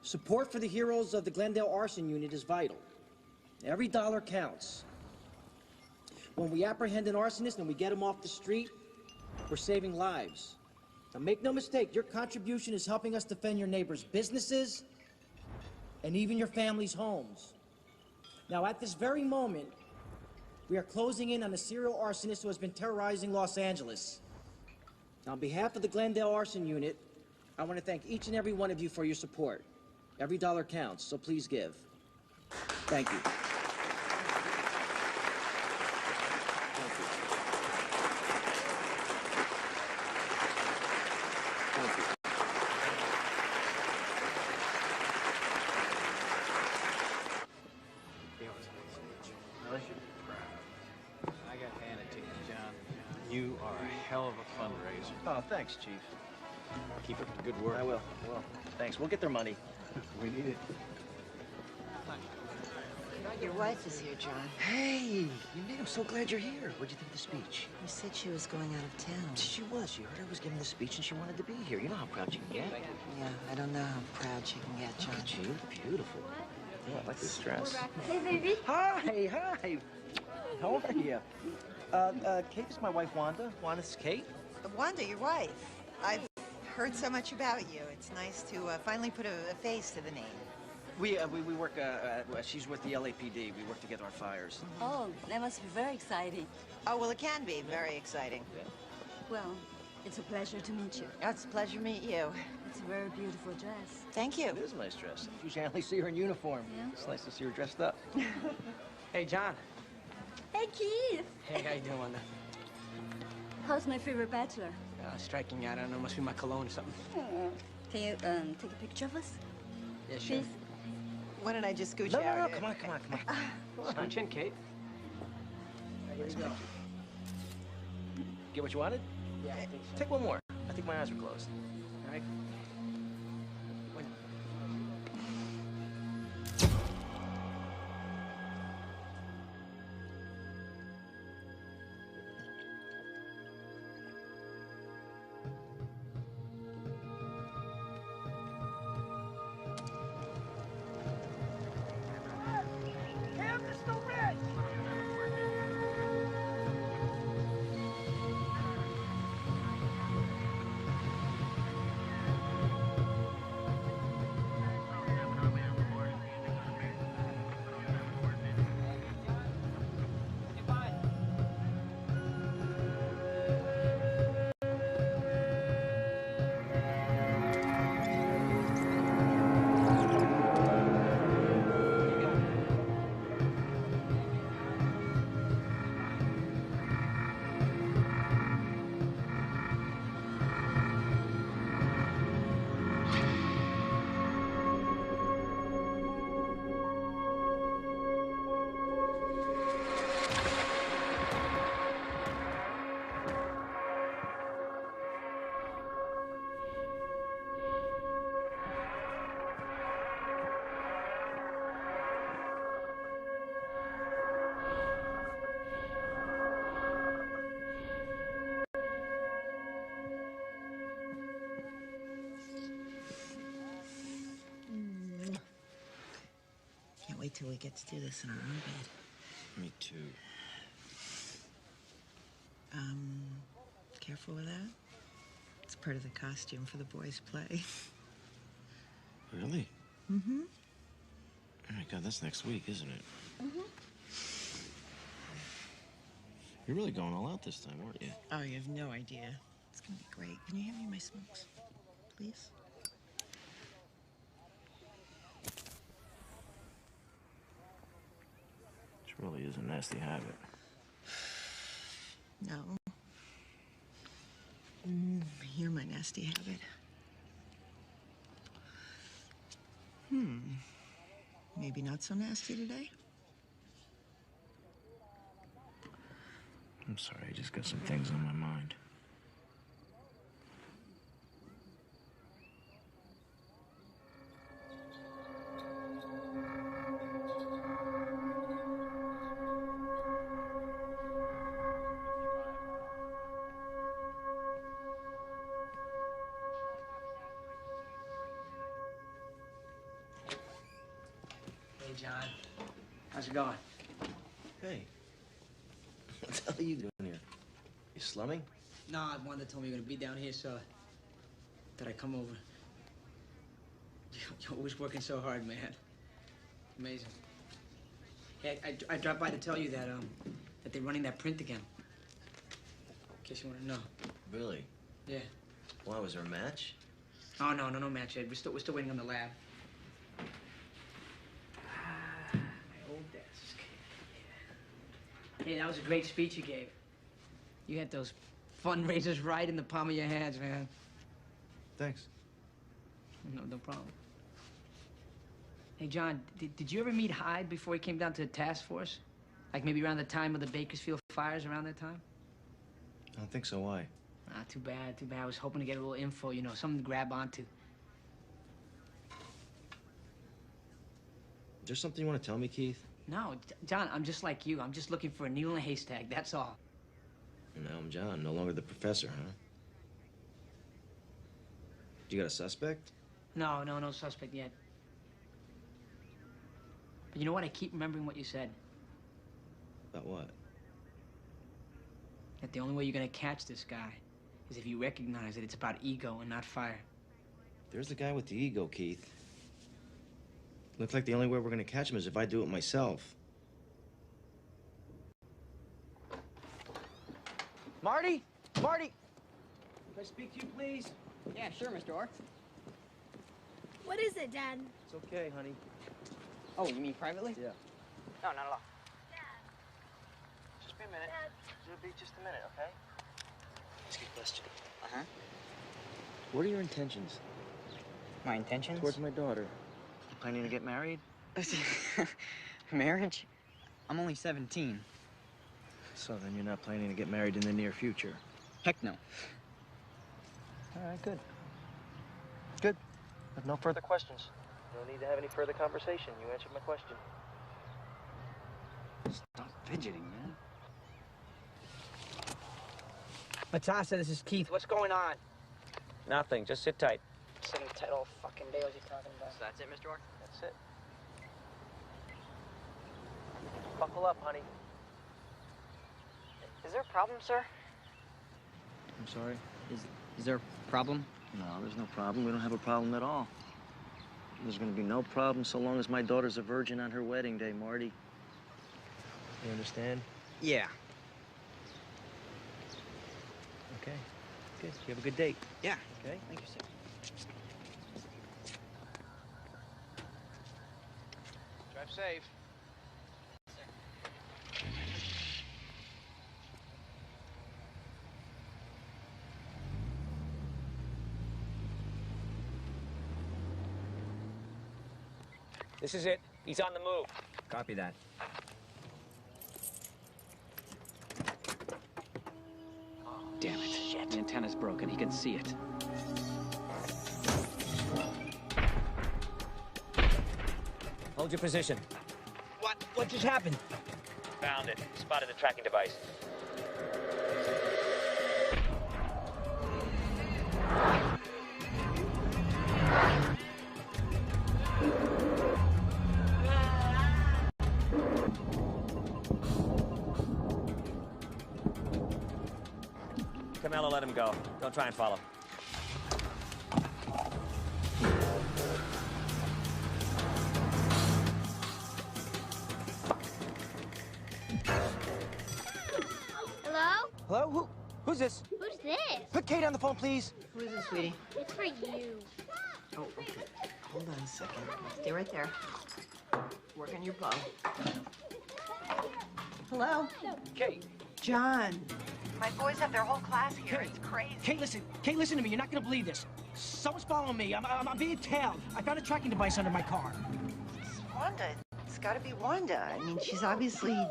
support for the heroes of the Glendale Arson Unit is vital. Every dollar counts. When we apprehend an arsonist and we get him off the street, we're saving lives. Now make no mistake, your contribution is helping us defend your neighbors' businesses and even your family's homes. Now at this very moment, we are closing in on a serial arsonist who has been terrorizing Los Angeles. Now, on behalf of the Glendale Arson Unit, I want to thank each and every one of you for your support. Every dollar counts, so please give. Thank you. I got to hand it to you, John. You are a hell of a fundraiser. Oh, thanks, Chief. Keep up the good work. I will. Thanks. We'll get their money. We need it. Your wife is here, John. Hey, you made. I'm so glad you're here. What'd you think of the speech? You said she was going out of town. She was. You heard I was giving the speech and she wanted to be here. You know how proud she can get. Yeah, I don't know how proud she can get, John. Look at you. Beautiful. Yeah, I like this dress. Hey, baby. Hi. How are you? Kate is my wife, Wanda. Wanda's Kate. Wanda, your wife. I've heard so much about you. It's nice to finally put a face to the name. We work, she's with the LAPD. We work together on fires. Oh, that must be very exciting. Oh, well, it can be very exciting. Well, it's a pleasure to meet you. Oh, it's a pleasure to meet you. It's a very beautiful dress. Thank you. It is a nice dress. Usually I only see her in uniform. Yeah? It's nice to see her dressed up. Hey, John. Hey, Keith. Hey, how you doing, Wanda? How's my favorite bachelor? Striking out. I don't know, must be my cologne or something. Can you take a picture of us? Yeah, sure. Please? Why don't I just scooch No, out? come on. Scooch in, Kate. Here you go. Get what you wanted? Yeah, I think so. Take one more. I think my eyes are closed. All right. wait till we get to do this in our own bed. Me too. Careful with that. It's part of the costume for the boys' play. Really? Mm-hmm. Oh my God, that's next week, isn't it? Mm-hmm. You're really going all out this time, aren't you? Oh, you have no idea. It's gonna be great. Can you hand me my smokes, please? Which really is a nasty habit. No. You're my nasty habit. Maybe not so nasty today? I'm sorry, I just got some things on my mind. Hey, John. How's it going? Hey. What the hell are you doing here? You slumming? No, Wanda told me you're gonna be down here, so thought I'd come over. You're always working so hard, man. Amazing. Hey, I dropped by to tell you that that they're running that print again. In case you want to know. Really? Yeah. Why, was there a match? Oh no match yet. We're still waiting on the lab. My old desk. Hey, that was a great speech you gave. You had those fundraisers right in the palm of your hands, man. Thanks. No problem. Hey, John, did you ever meet Hyde before he came down to the task force? Like maybe around the time of the Bakersfield fires, around that time? I don't think so. Why? Ah, too bad. I was hoping to get a little info, you know, something to grab onto. Is there something you want to tell me, Keith? No, John, I'm just like you. I'm just looking for a needle in a haystack, that's all. Now I'm John, no longer the professor, huh? You got a suspect? No suspect yet. But you know what? I keep remembering what you said. About what? That the only way you're gonna catch this guy is if you recognize that it's about ego and not fire. There's the guy with the ego, Keith. Looks like the only way we're gonna catch him is if I do it myself. Marty? Marty? Can I speak to you, please? Yeah, sure, Mr. Orr. What is it, Dad? It's okay, honey. Oh, you mean privately? Yeah. No, not at all. Just be a minute. It'll be just a minute, okay? Ask you a question. Uh-huh. What are your intentions? My intentions? Towards my daughter. You planning to get married? Marriage? I'm only 17. So then you're not planning to get married in the near future? Heck no. All right, good. Good. But no further questions. No need to have any further conversation. You answered my question. Stop fidgeting, man. Matassa, this is Keith. What's going on? Nothing. Just sit tight. Sitting tight all fucking day. What's he talking about? So that's it, Mr. Orr? That's it. Buckle up, honey. Is there a problem, sir? I'm sorry? Is there a problem? No, there's no problem. We don't have a problem at all. There's gonna be no problem so long as my daughter's a virgin on her wedding day, Marty. You understand? Yeah. Okay. Good. You have a good date. Yeah. Okay? Thank you, sir. Drive safe. This is it. He's on the move. Copy that. Damn it. Shit. The antenna's broken. He can see it. Hold your position. What just happened? Found it. Spotted the tracking device. Carmelo let him go. Don't try and follow. Hello? Hello? Who's this? Who's this? Put Kate on the phone, please. Who is this, sweetie? It's for you. Oh, okay. Hold on a second. Stay right there. Work on your bow. Hello? Kate. John. My boys have their whole class here. It's crazy. Kate, listen. Kate, listen to me. You're not gonna believe this. Someone's following me. I'm being tailed. I found a tracking device under my car. It's Wanda. It's gotta be Wanda. I mean, she's obviously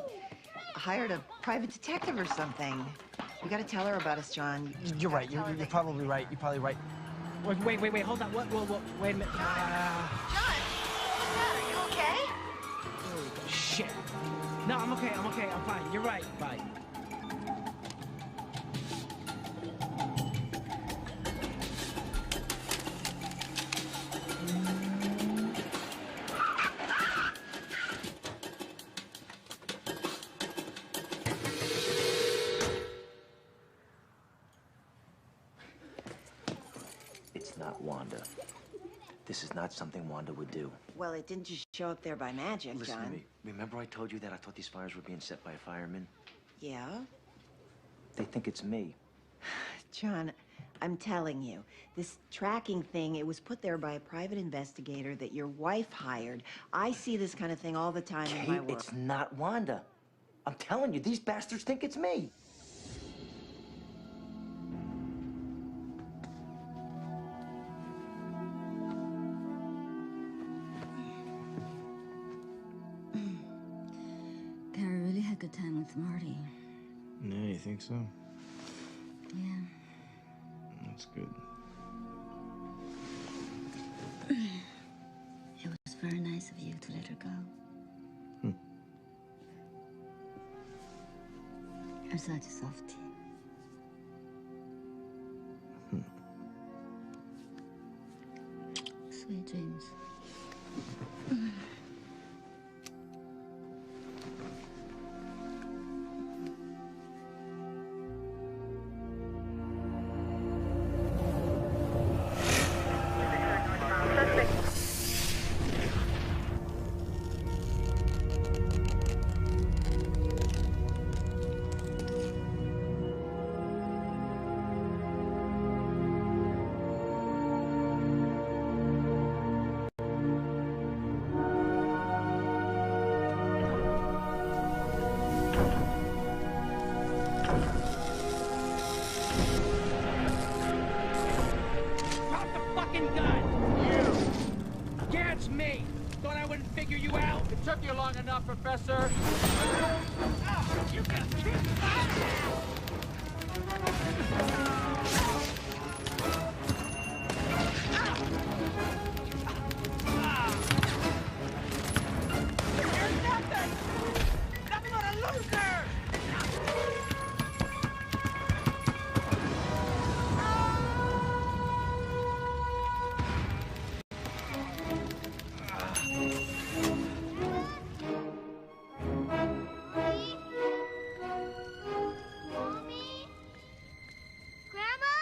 hired a private detective or something. We gotta tell her about us, John. You're right. You're probably right. You're probably right. Wait. Hold on. What? Wait a minute. John, what's the matter? You okay? Oh, shit. No, I'm okay. I'm fine. You're right. Bye. It's not Wanda. This is not something Wanda would do. Well, it didn't just show up there by magic, Listen John. to me. Remember I told you that I thought these fires were being set by a fireman? Yeah? They think it's me. John, I'm telling you, this tracking thing, it was put there by a private investigator that your wife hired. I see this kind of thing all the time in my Kate, work. it's not Wanda. I'm telling you, these bastards think it's me. Gary really had a good time with Marty. Yeah, you think so? Yeah. That's good. It was very nice of you to let her go. You're such a softie. Sweet dreams. Drop the fucking gun! You! Yeah, it's me! Thought I wouldn't figure you out! It took you long enough, Professor! You got Nothing but a loser! Mommy? Grandma?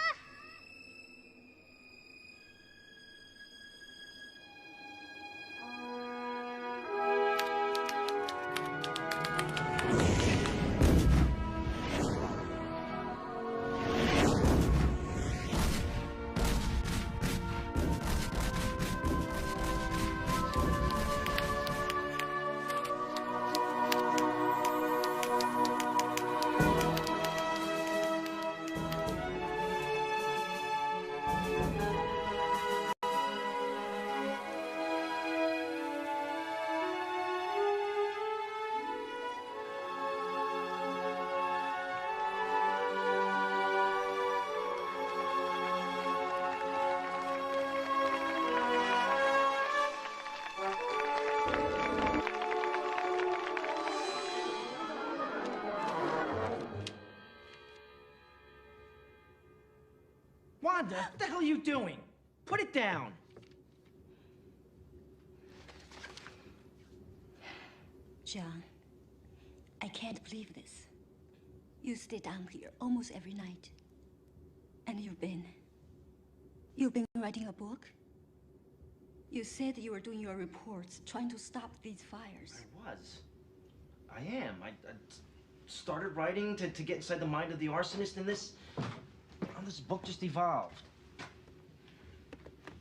Wanda, what the hell are you doing? Put it down. John, I can't believe this. You stay down here almost every night. And you've been writing a book? You said you were doing your reports, trying to stop these fires. I am. I started writing to get inside the mind of the arsonist, and this book just evolved.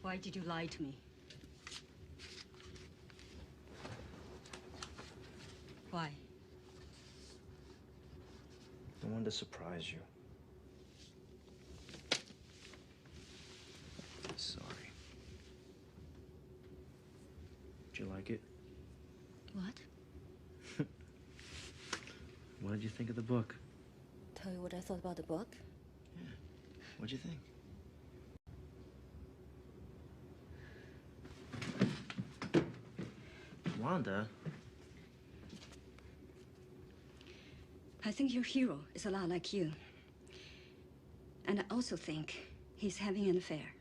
Why did you lie to me? Why? I wanted to surprise you. Sorry. Did you like it? What? What did you think of the book? Tell you what I thought about the book? What'd you think? Wanda? I think your hero is a lot like you. And I also think he's having an affair.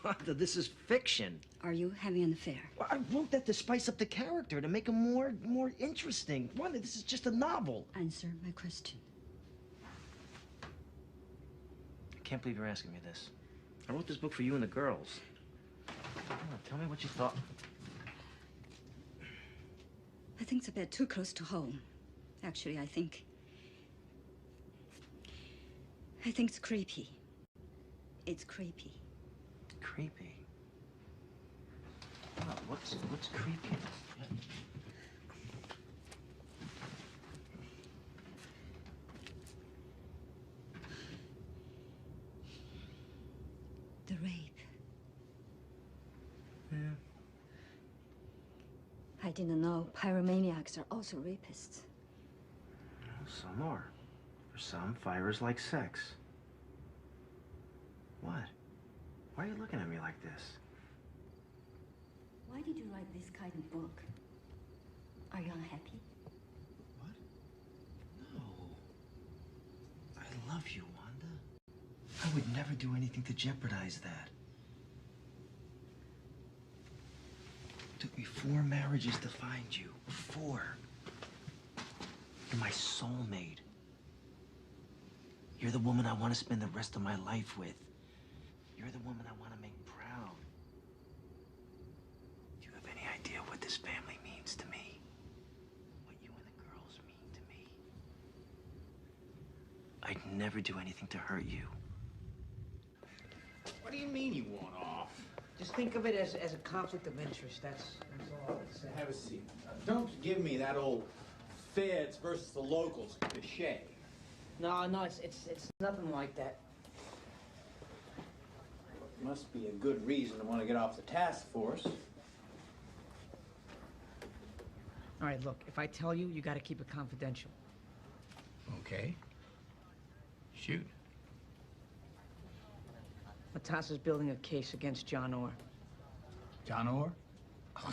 Wanda, this is fiction. Are you having an affair? Well, I wrote that to spice up the character, to make him more interesting. Wanda, this is just a novel. Answer my question. I can't believe you're asking me this. I wrote this book for you and the girls. Come on, tell me what you thought. I think it's a bit too close to home. Actually, I think it's creepy. It's creepy. Creepy? What's creepy? The rape. Yeah. I didn't know pyromaniacs are also rapists. Some are. For some, fire is like sex. What? Why are you looking at me like this? Why did you write this kind of book? Are you unhappy? No. I love you, Wanda. I would never do anything to jeopardize that. It took me 4 marriages to find you. 4. You're my soulmate. You're the woman I want to spend the rest of my life with. You're the woman I want to make proud. Do you have any idea what this family means to me? What you and the girls mean to me? I'd never do anything to hurt you. What do you mean you want off? Just think of it as a conflict of interest. That's all I say. Have a seat. Don't give me that old feds versus the locals cliche. No, it's nothing like that. Must be a good reason to want to get off the task force. All right, look, if I tell you, you got to keep it confidential. Okay. Shoot. Matassa's building a case against John Orr. John Orr? You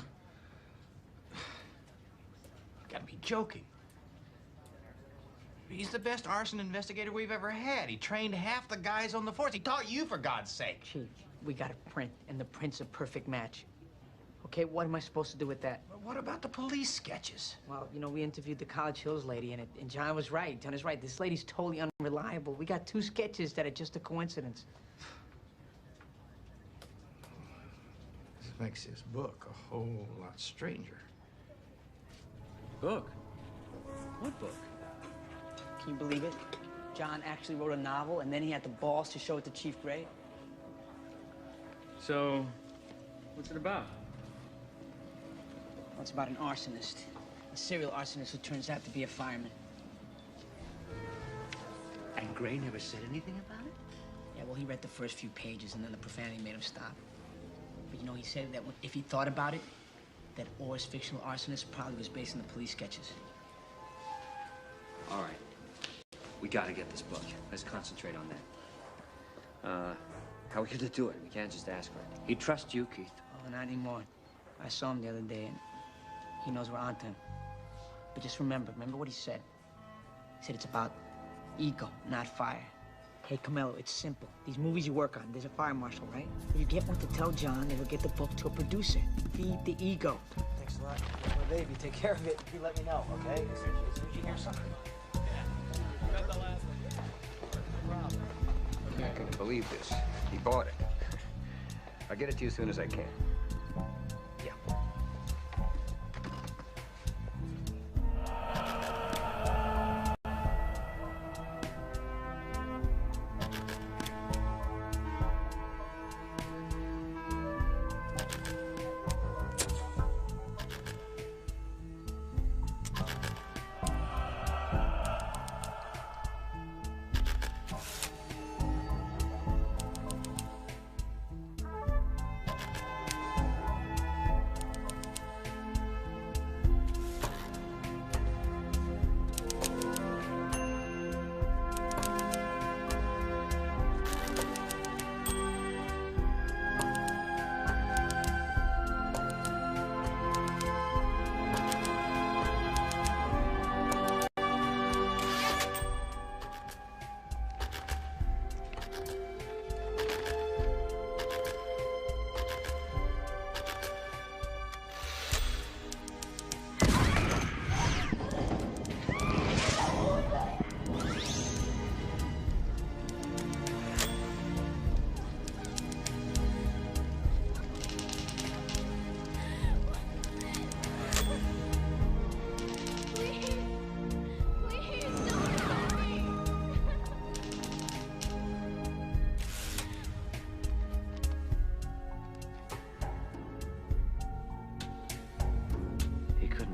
gotta be joking. He's the best arson investigator we've ever had. He trained half the guys on the force. He taught you, for God's sake. Chief, we got a print, and the print's a perfect match. Okay, what am I supposed to do with that? What about the police sketches? Well, you know, we interviewed the College Hills lady, and John was right. John is right. This lady's totally unreliable. We got 2 sketches that are just a coincidence. This makes his book a whole lot stranger. Book? What book? Can you believe it? John actually wrote a novel, and then he had the balls to show it to Chief Gray. So, what's it about? Well, it's about an arsonist. A serial arsonist who turns out to be a fireman. And Gray never said anything about it? Yeah, well, he read the first few pages, and then the profanity made him stop. But, you know, he said that if he thought about it, that Orr's fictional arsonist probably was based on the police sketches. All right. We gotta get this book. Let's concentrate on that. How are we gonna do it? We can't just ask her. He trusts you, Keith. Oh, not anymore. I saw him the other day, and he knows we're onto him. But just remember what he said. He said it's about ego, not fire. Hey, Camelo, it's simple. These movies you work on, there's a fire marshal, right? If you get one to tell John, then he'll get the book to a producer. Feed the ego. Thanks a lot. That's my baby. Take care of it. You let me know, okay? As soon as you hear something. Got the last one. No problem. You're not gonna believe this. He bought it. I'll get it to you as soon as I can. Yeah.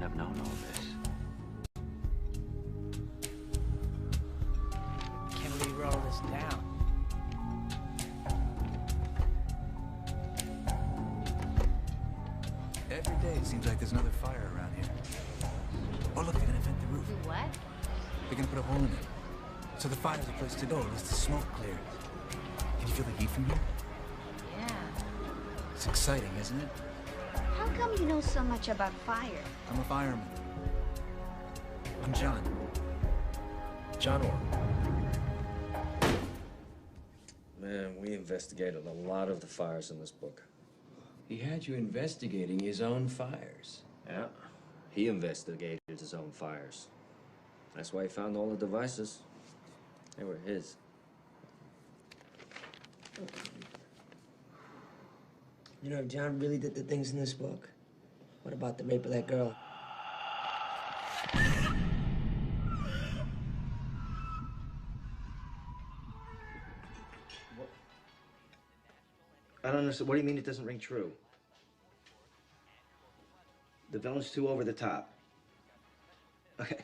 I've known all this. Can't believe we're all this down. Every day it seems like there's another fire around here. Oh, look, they're gonna vent the roof. Do what? They're gonna put a hole in it. So the fire's the place to go, unless the smoke cleared. Can you feel the heat from here? Yeah. It's exciting, isn't it? How come you know so much about fire? I'm a fireman. I'm John. John Orr. Man, we investigated a lot of the fires in this book. He had you investigating his own fires. Yeah, he investigated his own fires. That's why he found all the devices. They were his. You know, if John really did the things in this book, what about the rape of that girl? I don't understand. What do you mean it doesn't ring true? The villain's too over the top. Okay.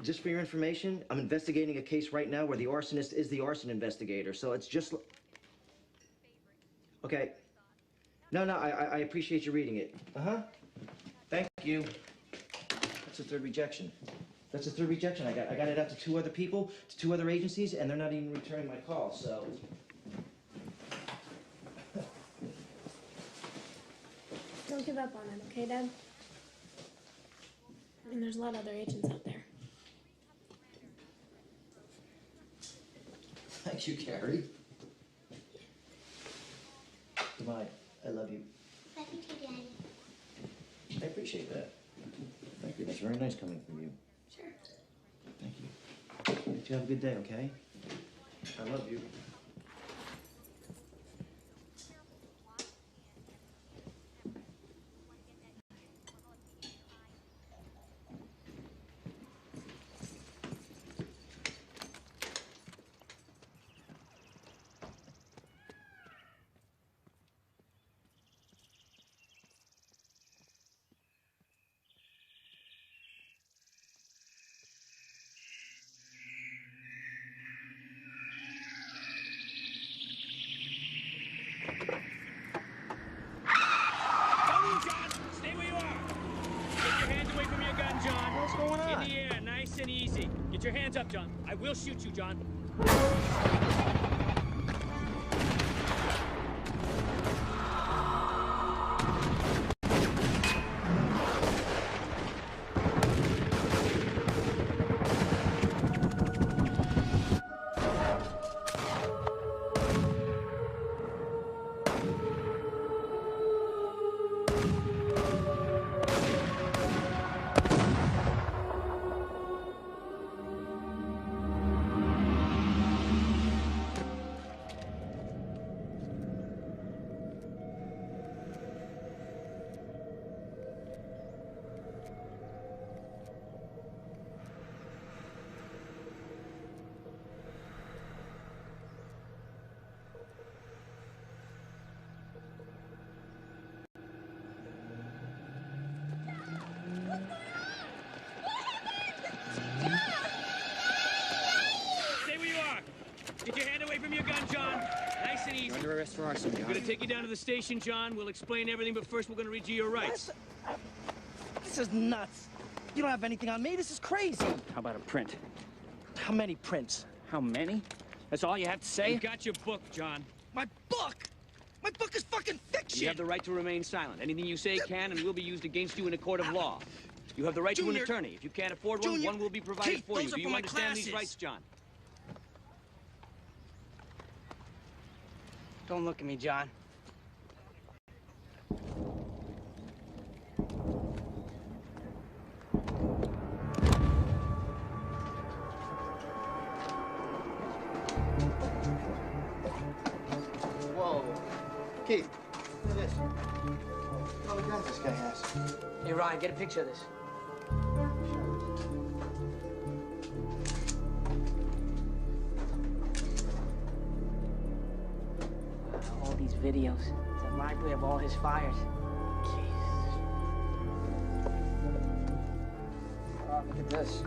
Just for your information, I'm investigating a case right now where the arsonist is the arson investigator, so it's just... Okay. No, I appreciate you reading it. Uh-huh. Thank you. That's the third rejection. That's the third rejection I got. I got it out to 2 other people, to 2 other agencies, and they're not even returning my call, so... Don't give up on it, okay, Dad? I mean, there's a lot of other agents out there. Thank you, Carrie. Goodbye. I love you. Love you too, Daddy. I appreciate that. Thank you. That's very nice coming from you. Sure. Thank you. You have a good day, okay? I love you. Get your hands up, John. I will shoot you, John. away from your gun, John. Nice and easy. You're under arrest for arson, John. We're gonna take you down to the station, John. We'll explain everything, but first we're gonna read you your rights. This is nuts. You don't have anything on me. This is crazy. How about a print? How many prints? How many? That's all you have to say? You got your book, John. My book? My book is fucking fiction! You have the right to remain silent. Anything you say can and will be used against you in a court of law. You have the right to an attorney. If you can't afford one, one will be provided Keith, for you. those are Do you for my understand these classes. rights, John? Don't look at me, John. Whoa. Keith, look at this. All the guns this guy has. Hey, Ryan, get a picture of this. All these videos. It's a library of all his fires. Oh, look at this.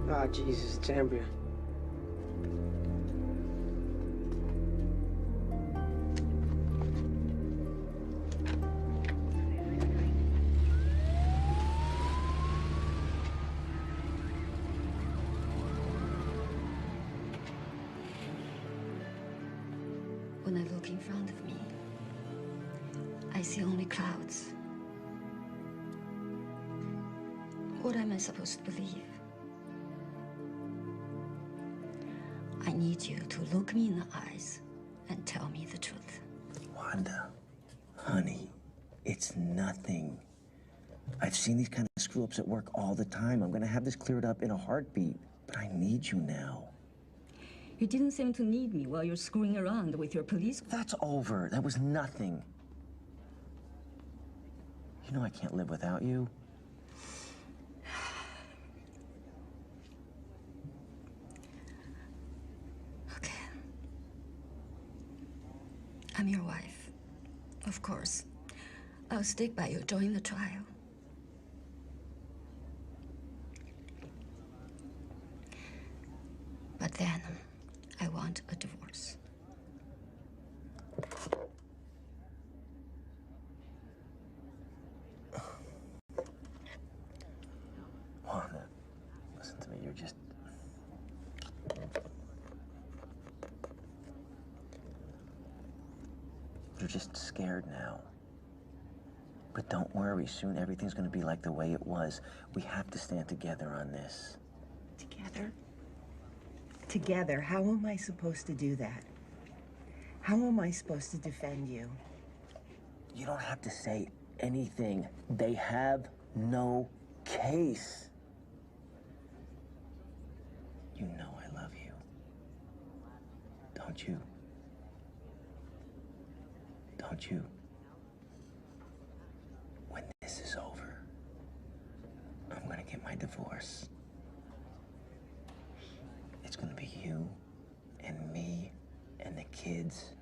Oh, Jesus, it's embryo. When I look in front of me, I see only clouds. What am I supposed to believe? I need you to look me in the eyes and tell me the truth. Wanda, honey, it's nothing. I've seen these kind of screw-ups at work all the time. I'm gonna have this cleared up in a heartbeat, but I need you now. You didn't seem to need me while you're screwing around with your police. That's over. That was nothing. You know I can't live without you. I'm your wife. Of course. I'll stick by you during the trial. But then, I want a divorce. Wanda, listen to me. You're just... You're just scared now. But don't worry, soon everything's gonna be like the way it was. We have to stand together on this. Together? Together? How am I supposed to do that? How am I supposed to defend you? You don't have to say anything. They have no case. You know I love you. Don't you? Don't you? When this is over, I'm gonna get my divorce. It's gonna be you and me and the kids.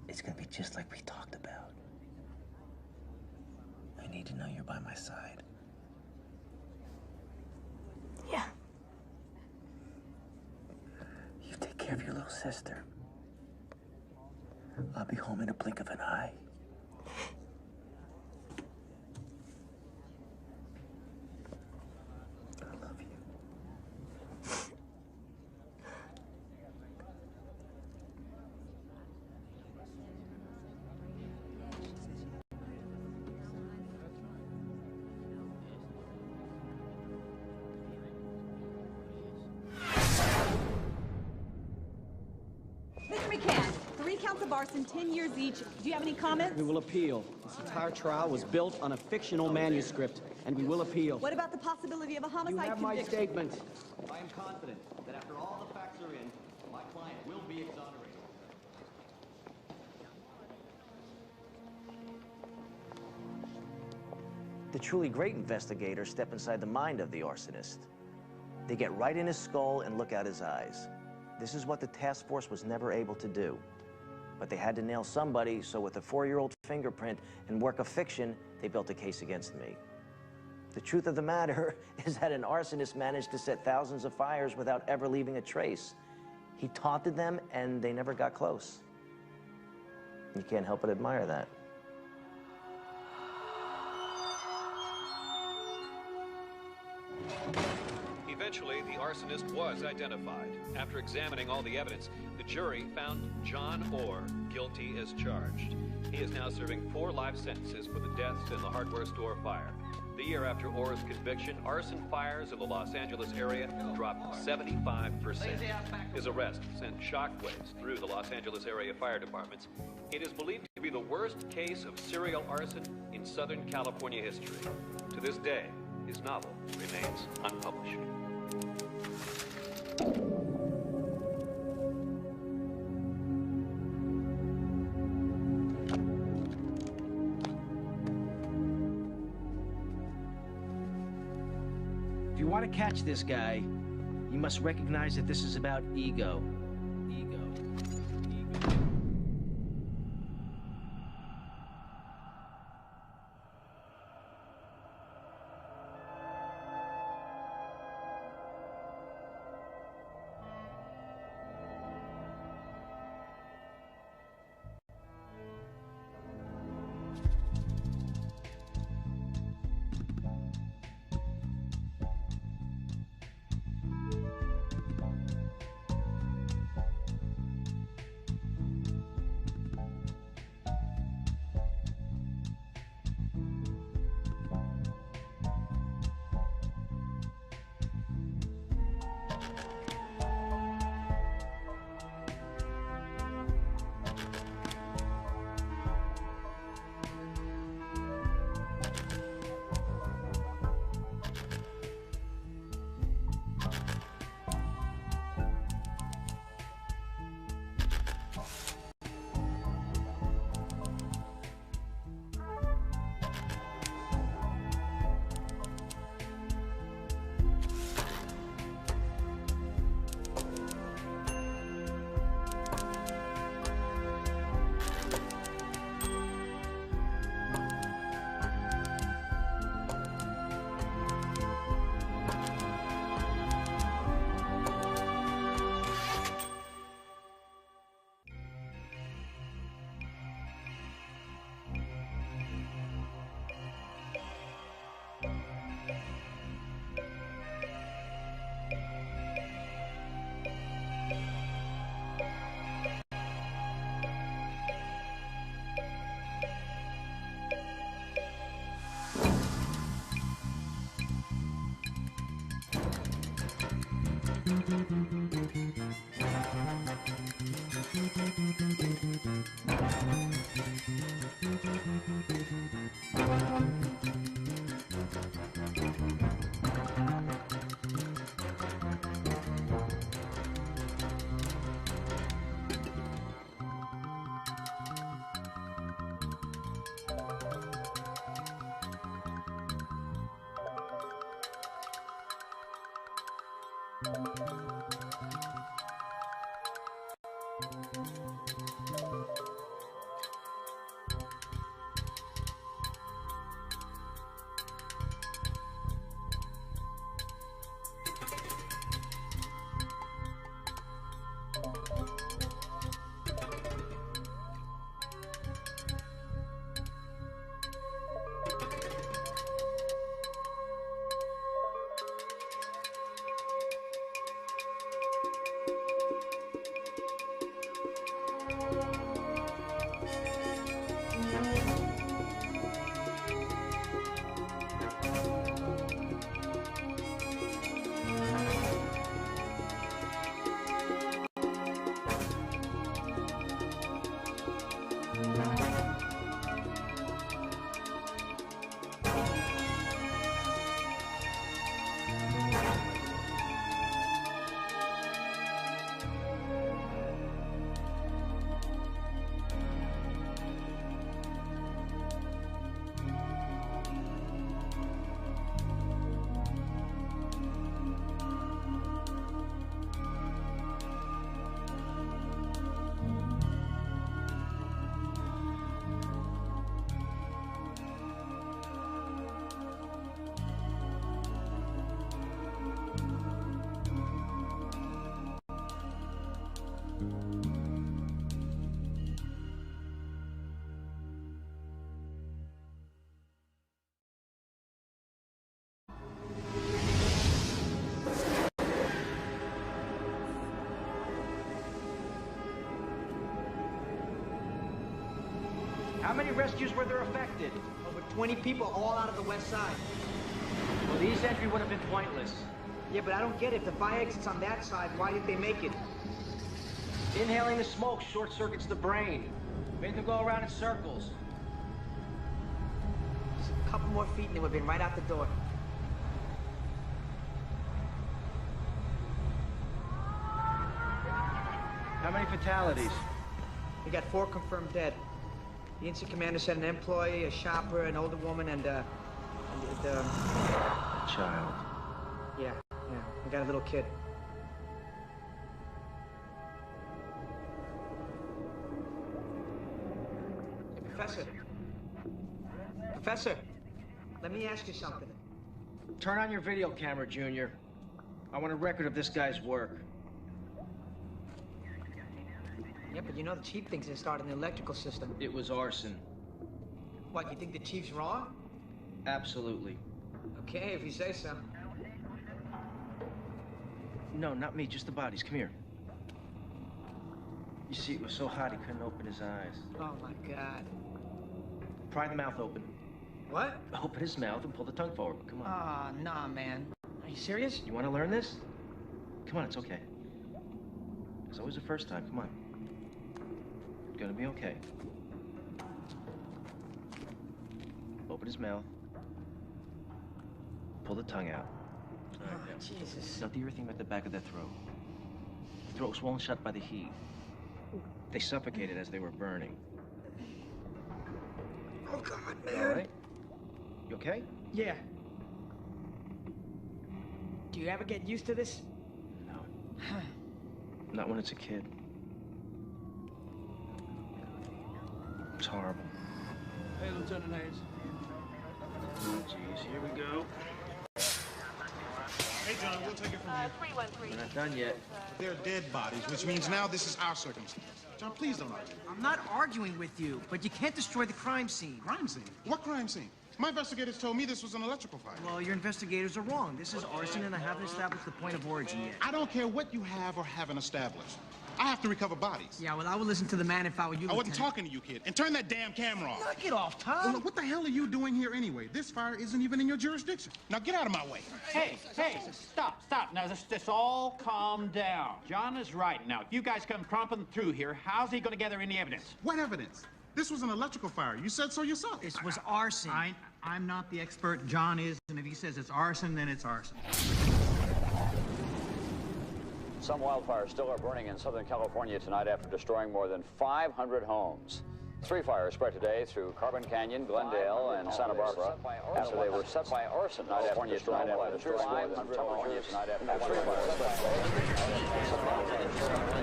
It's gonna be just like we talked about. I need to know you're by my side. Yeah. You take care of your little sister. I'll be home in a blink of an eye. I love you. Mr. McCann, 3 counts of arson, 10 years each. Do you have any comments? We will appeal. This entire trial was built on a fictional manuscript, and we will appeal. What about the possibility of a homicide You have my conviction? statement. I am confident that after all the facts are in, my client will be exonerated. The truly great investigators step inside the mind of the arsonist. They get right in his skull and look out his eyes. This is what the task force was never able to do. But they had to nail somebody, so with a 4-year-old fingerprint and work of fiction, they built a case against me. The truth of the matter is that an arsonist managed to set thousands of fires without ever leaving a trace. He taunted them, and they never got close. You can't help but admire that. Eventually, the arsonist was identified. After examining all the evidence, the jury found John Orr guilty as charged. He is now serving 4 life sentences for the deaths in the hardware store fire. The year after Orr's conviction, arson fires in the Los Angeles area dropped 75%. His arrest sent shockwaves through the Los Angeles area fire departments. It is believed to be the worst case of serial arson in Southern California history. To this day, his novel remains unpublished. If you want to catch this guy, you must recognize that this is about ego. rescues where they're affected. Over 20 people all out of the west side. Well, the east entry would have been pointless. Yeah, but I don't get it. If the fire exit's on that side, why did they make it? Inhaling the smoke short circuits the brain. Made them go around in circles. Just a couple more feet and they would have been right out the door. How many fatalities? We got 4 confirmed dead. The incident commander said an employee, a shopper, an older woman, and Child. yeah, we got a little kid. Hey, Professor, let me ask you something. Turn on your video camera, Junior. I want a record of this guy's work. Yeah, but you know the chief thinks it started in the electrical system. It was arson. What, you think the chief's wrong? Absolutely. Okay, if you say so. No, not me, just the bodies. Come here. You see, it was so hot he couldn't open his eyes. Oh, my God. Pry the mouth open. What? Open his mouth and pull the tongue forward. Come on. Ah, nah, man. Are you serious? You want to learn this? Come on, it's okay. It's always the first time. Come on. It's gonna be okay. Open his mouth. Pull the tongue out. Oh, Jesus. Now do your thing at the back of their throat. The throat swollen shut by the heat. They suffocated as they were burning. Oh, God, You all right? You okay? Yeah. Do you ever get used to this? No. Not when it's a kid. It's horrible. Hey, Lieutenant Hayes. Oh, jeez, here we go. Hey, John, we'll take it from here. We're not done yet. They're dead bodies, which means now this is our circumstance. John, please don't argue. I'm not arguing with you, but you can't destroy the crime scene. Crime scene? What crime scene? My investigators told me this was an electrical fire. Well, your investigators are wrong. This is arson, and I haven't established the point of origin yet. I don't care what you have or haven't established. I have to recover bodies. Yeah, well, I would listen to the man if I were you, I wasn't Lieutenant. talking to you, kid. And turn that damn camera off. Knock it off, Tom. Well, what the hell are you doing here anyway? This fire isn't even in your jurisdiction. Now get out of my way. Hey, stop. Now, just all calm down. John is right. Now, if you guys come tromping through here, how's he going to gather any evidence? What evidence? This was an electrical fire. You said so yourself. This was arson. I'm not the expert. John is, and if he says it's arson, then it's arson. Some wildfires still are burning in Southern California tonight after destroying more than 500 homes. 3 fires spread today through Carbon Canyon, Glendale, and Santa Barbara after they were set by arson tonight after destroying more than 500 homes.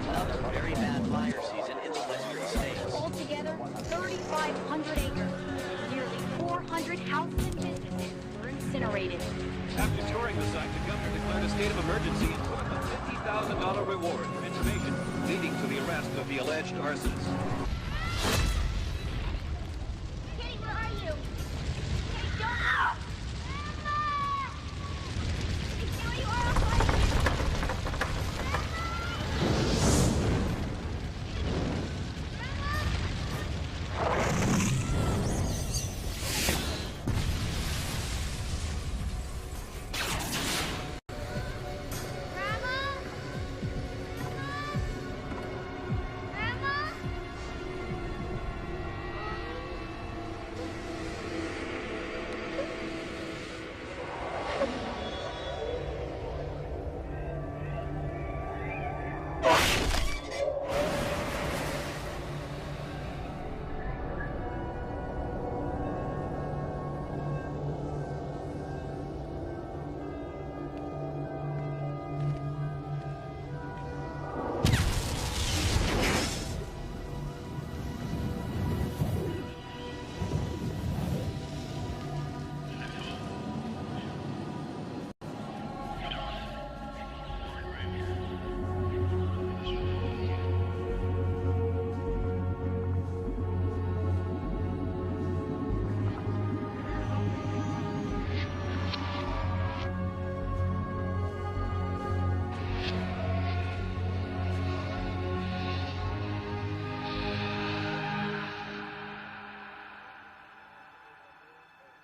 Another very bad fire season in the western states. Altogether, 3,500 acres. Nearly 400 houses and businesses were incinerated. After touring the site, the governor declared a state of emergency and put up a $50,000 reward for information leading to the arrest of the alleged arsonist. Kitty, where are you? Kitty, don't move! Emma! Kitty, where you are, I'll find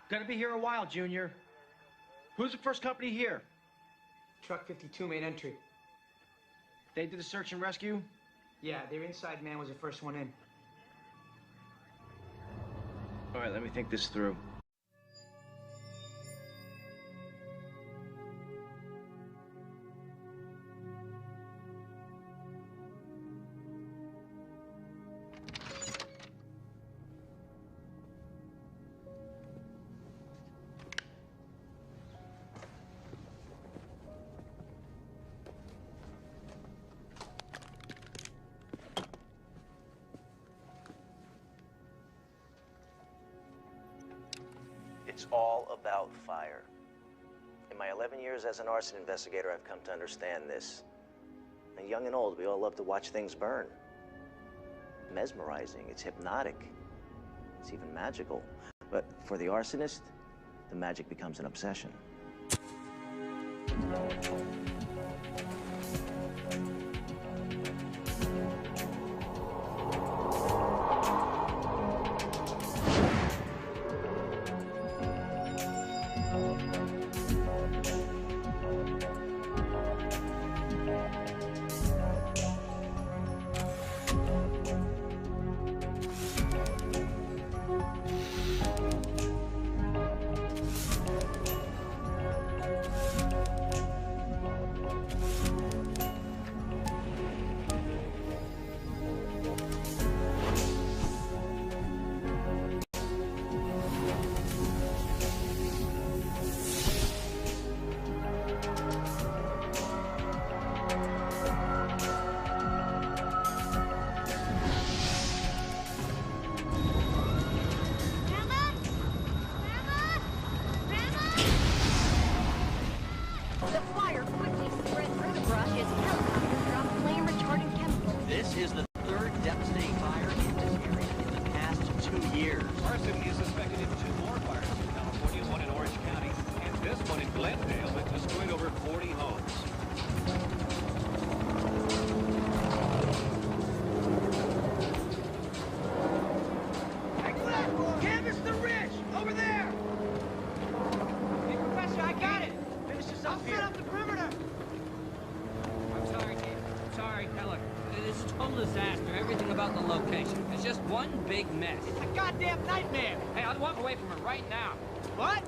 Gonna be here a while, Junior. Who's the first company here? Truck 52 made entry. They did the search and rescue? Yeah, their inside man was the first one in. All right, let me think this through. It's all about fire. In my 11 years as an arson investigator, I've come to understand this. And young and old, we all love to watch things burn. Mesmerizing, it's hypnotic, it's even magical. But for the arsonist, the magic becomes an obsession. This is the third devastating fire in this area in the past 2 years. Arson is suspected in 2 more fires in California, one in Orange County, and this one in Glendale that destroyed over 40 homes. Canvas the ridge! Over there! Hey, Professor, I got it! Finish this up here. I'll set up the perimeter! I'm sorry, Chief. I'm sorry. Now, look, it's a total disaster. Everything about the location. It's just one big mess. It's a goddamn nightmare! Hey, I'd walk away from it right now. What?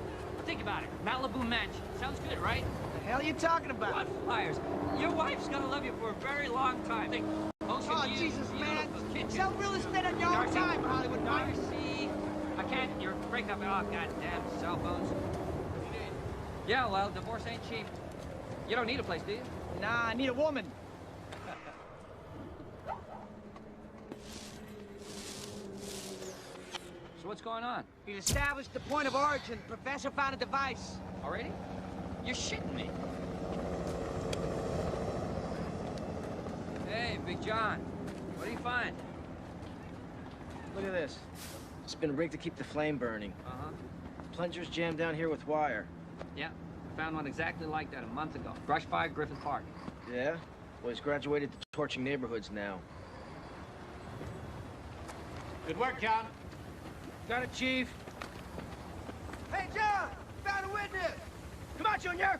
Think about it. Malibu Mansion. Sounds good, right? The hell are you talking about? What flyers? Your wife's gonna love you for a very long time. Think, Oh, Jesus, man! Sell real estate on your own time, Hollywood Darcy. Darcy, I can't. You're breaking up. Oh, goddamn cell phones. Yeah, well, divorce ain't cheap. You don't need a place, do you? Nah, I need a woman. So what's going on? He's established the point of origin. Professor found a device. Already? You're shitting me. Hey, Big John. What do you find? Look at this. It's been rigged to keep the flame burning. Uh-huh. Plungers jammed down here with wire. Yeah, found one exactly like that a month ago. Brush fire, Griffith Park. Yeah? Well, he's graduated to torching neighborhoods now. Good work, John. Got it, Chief. Hey, John! Found a witness! Come on, Junior!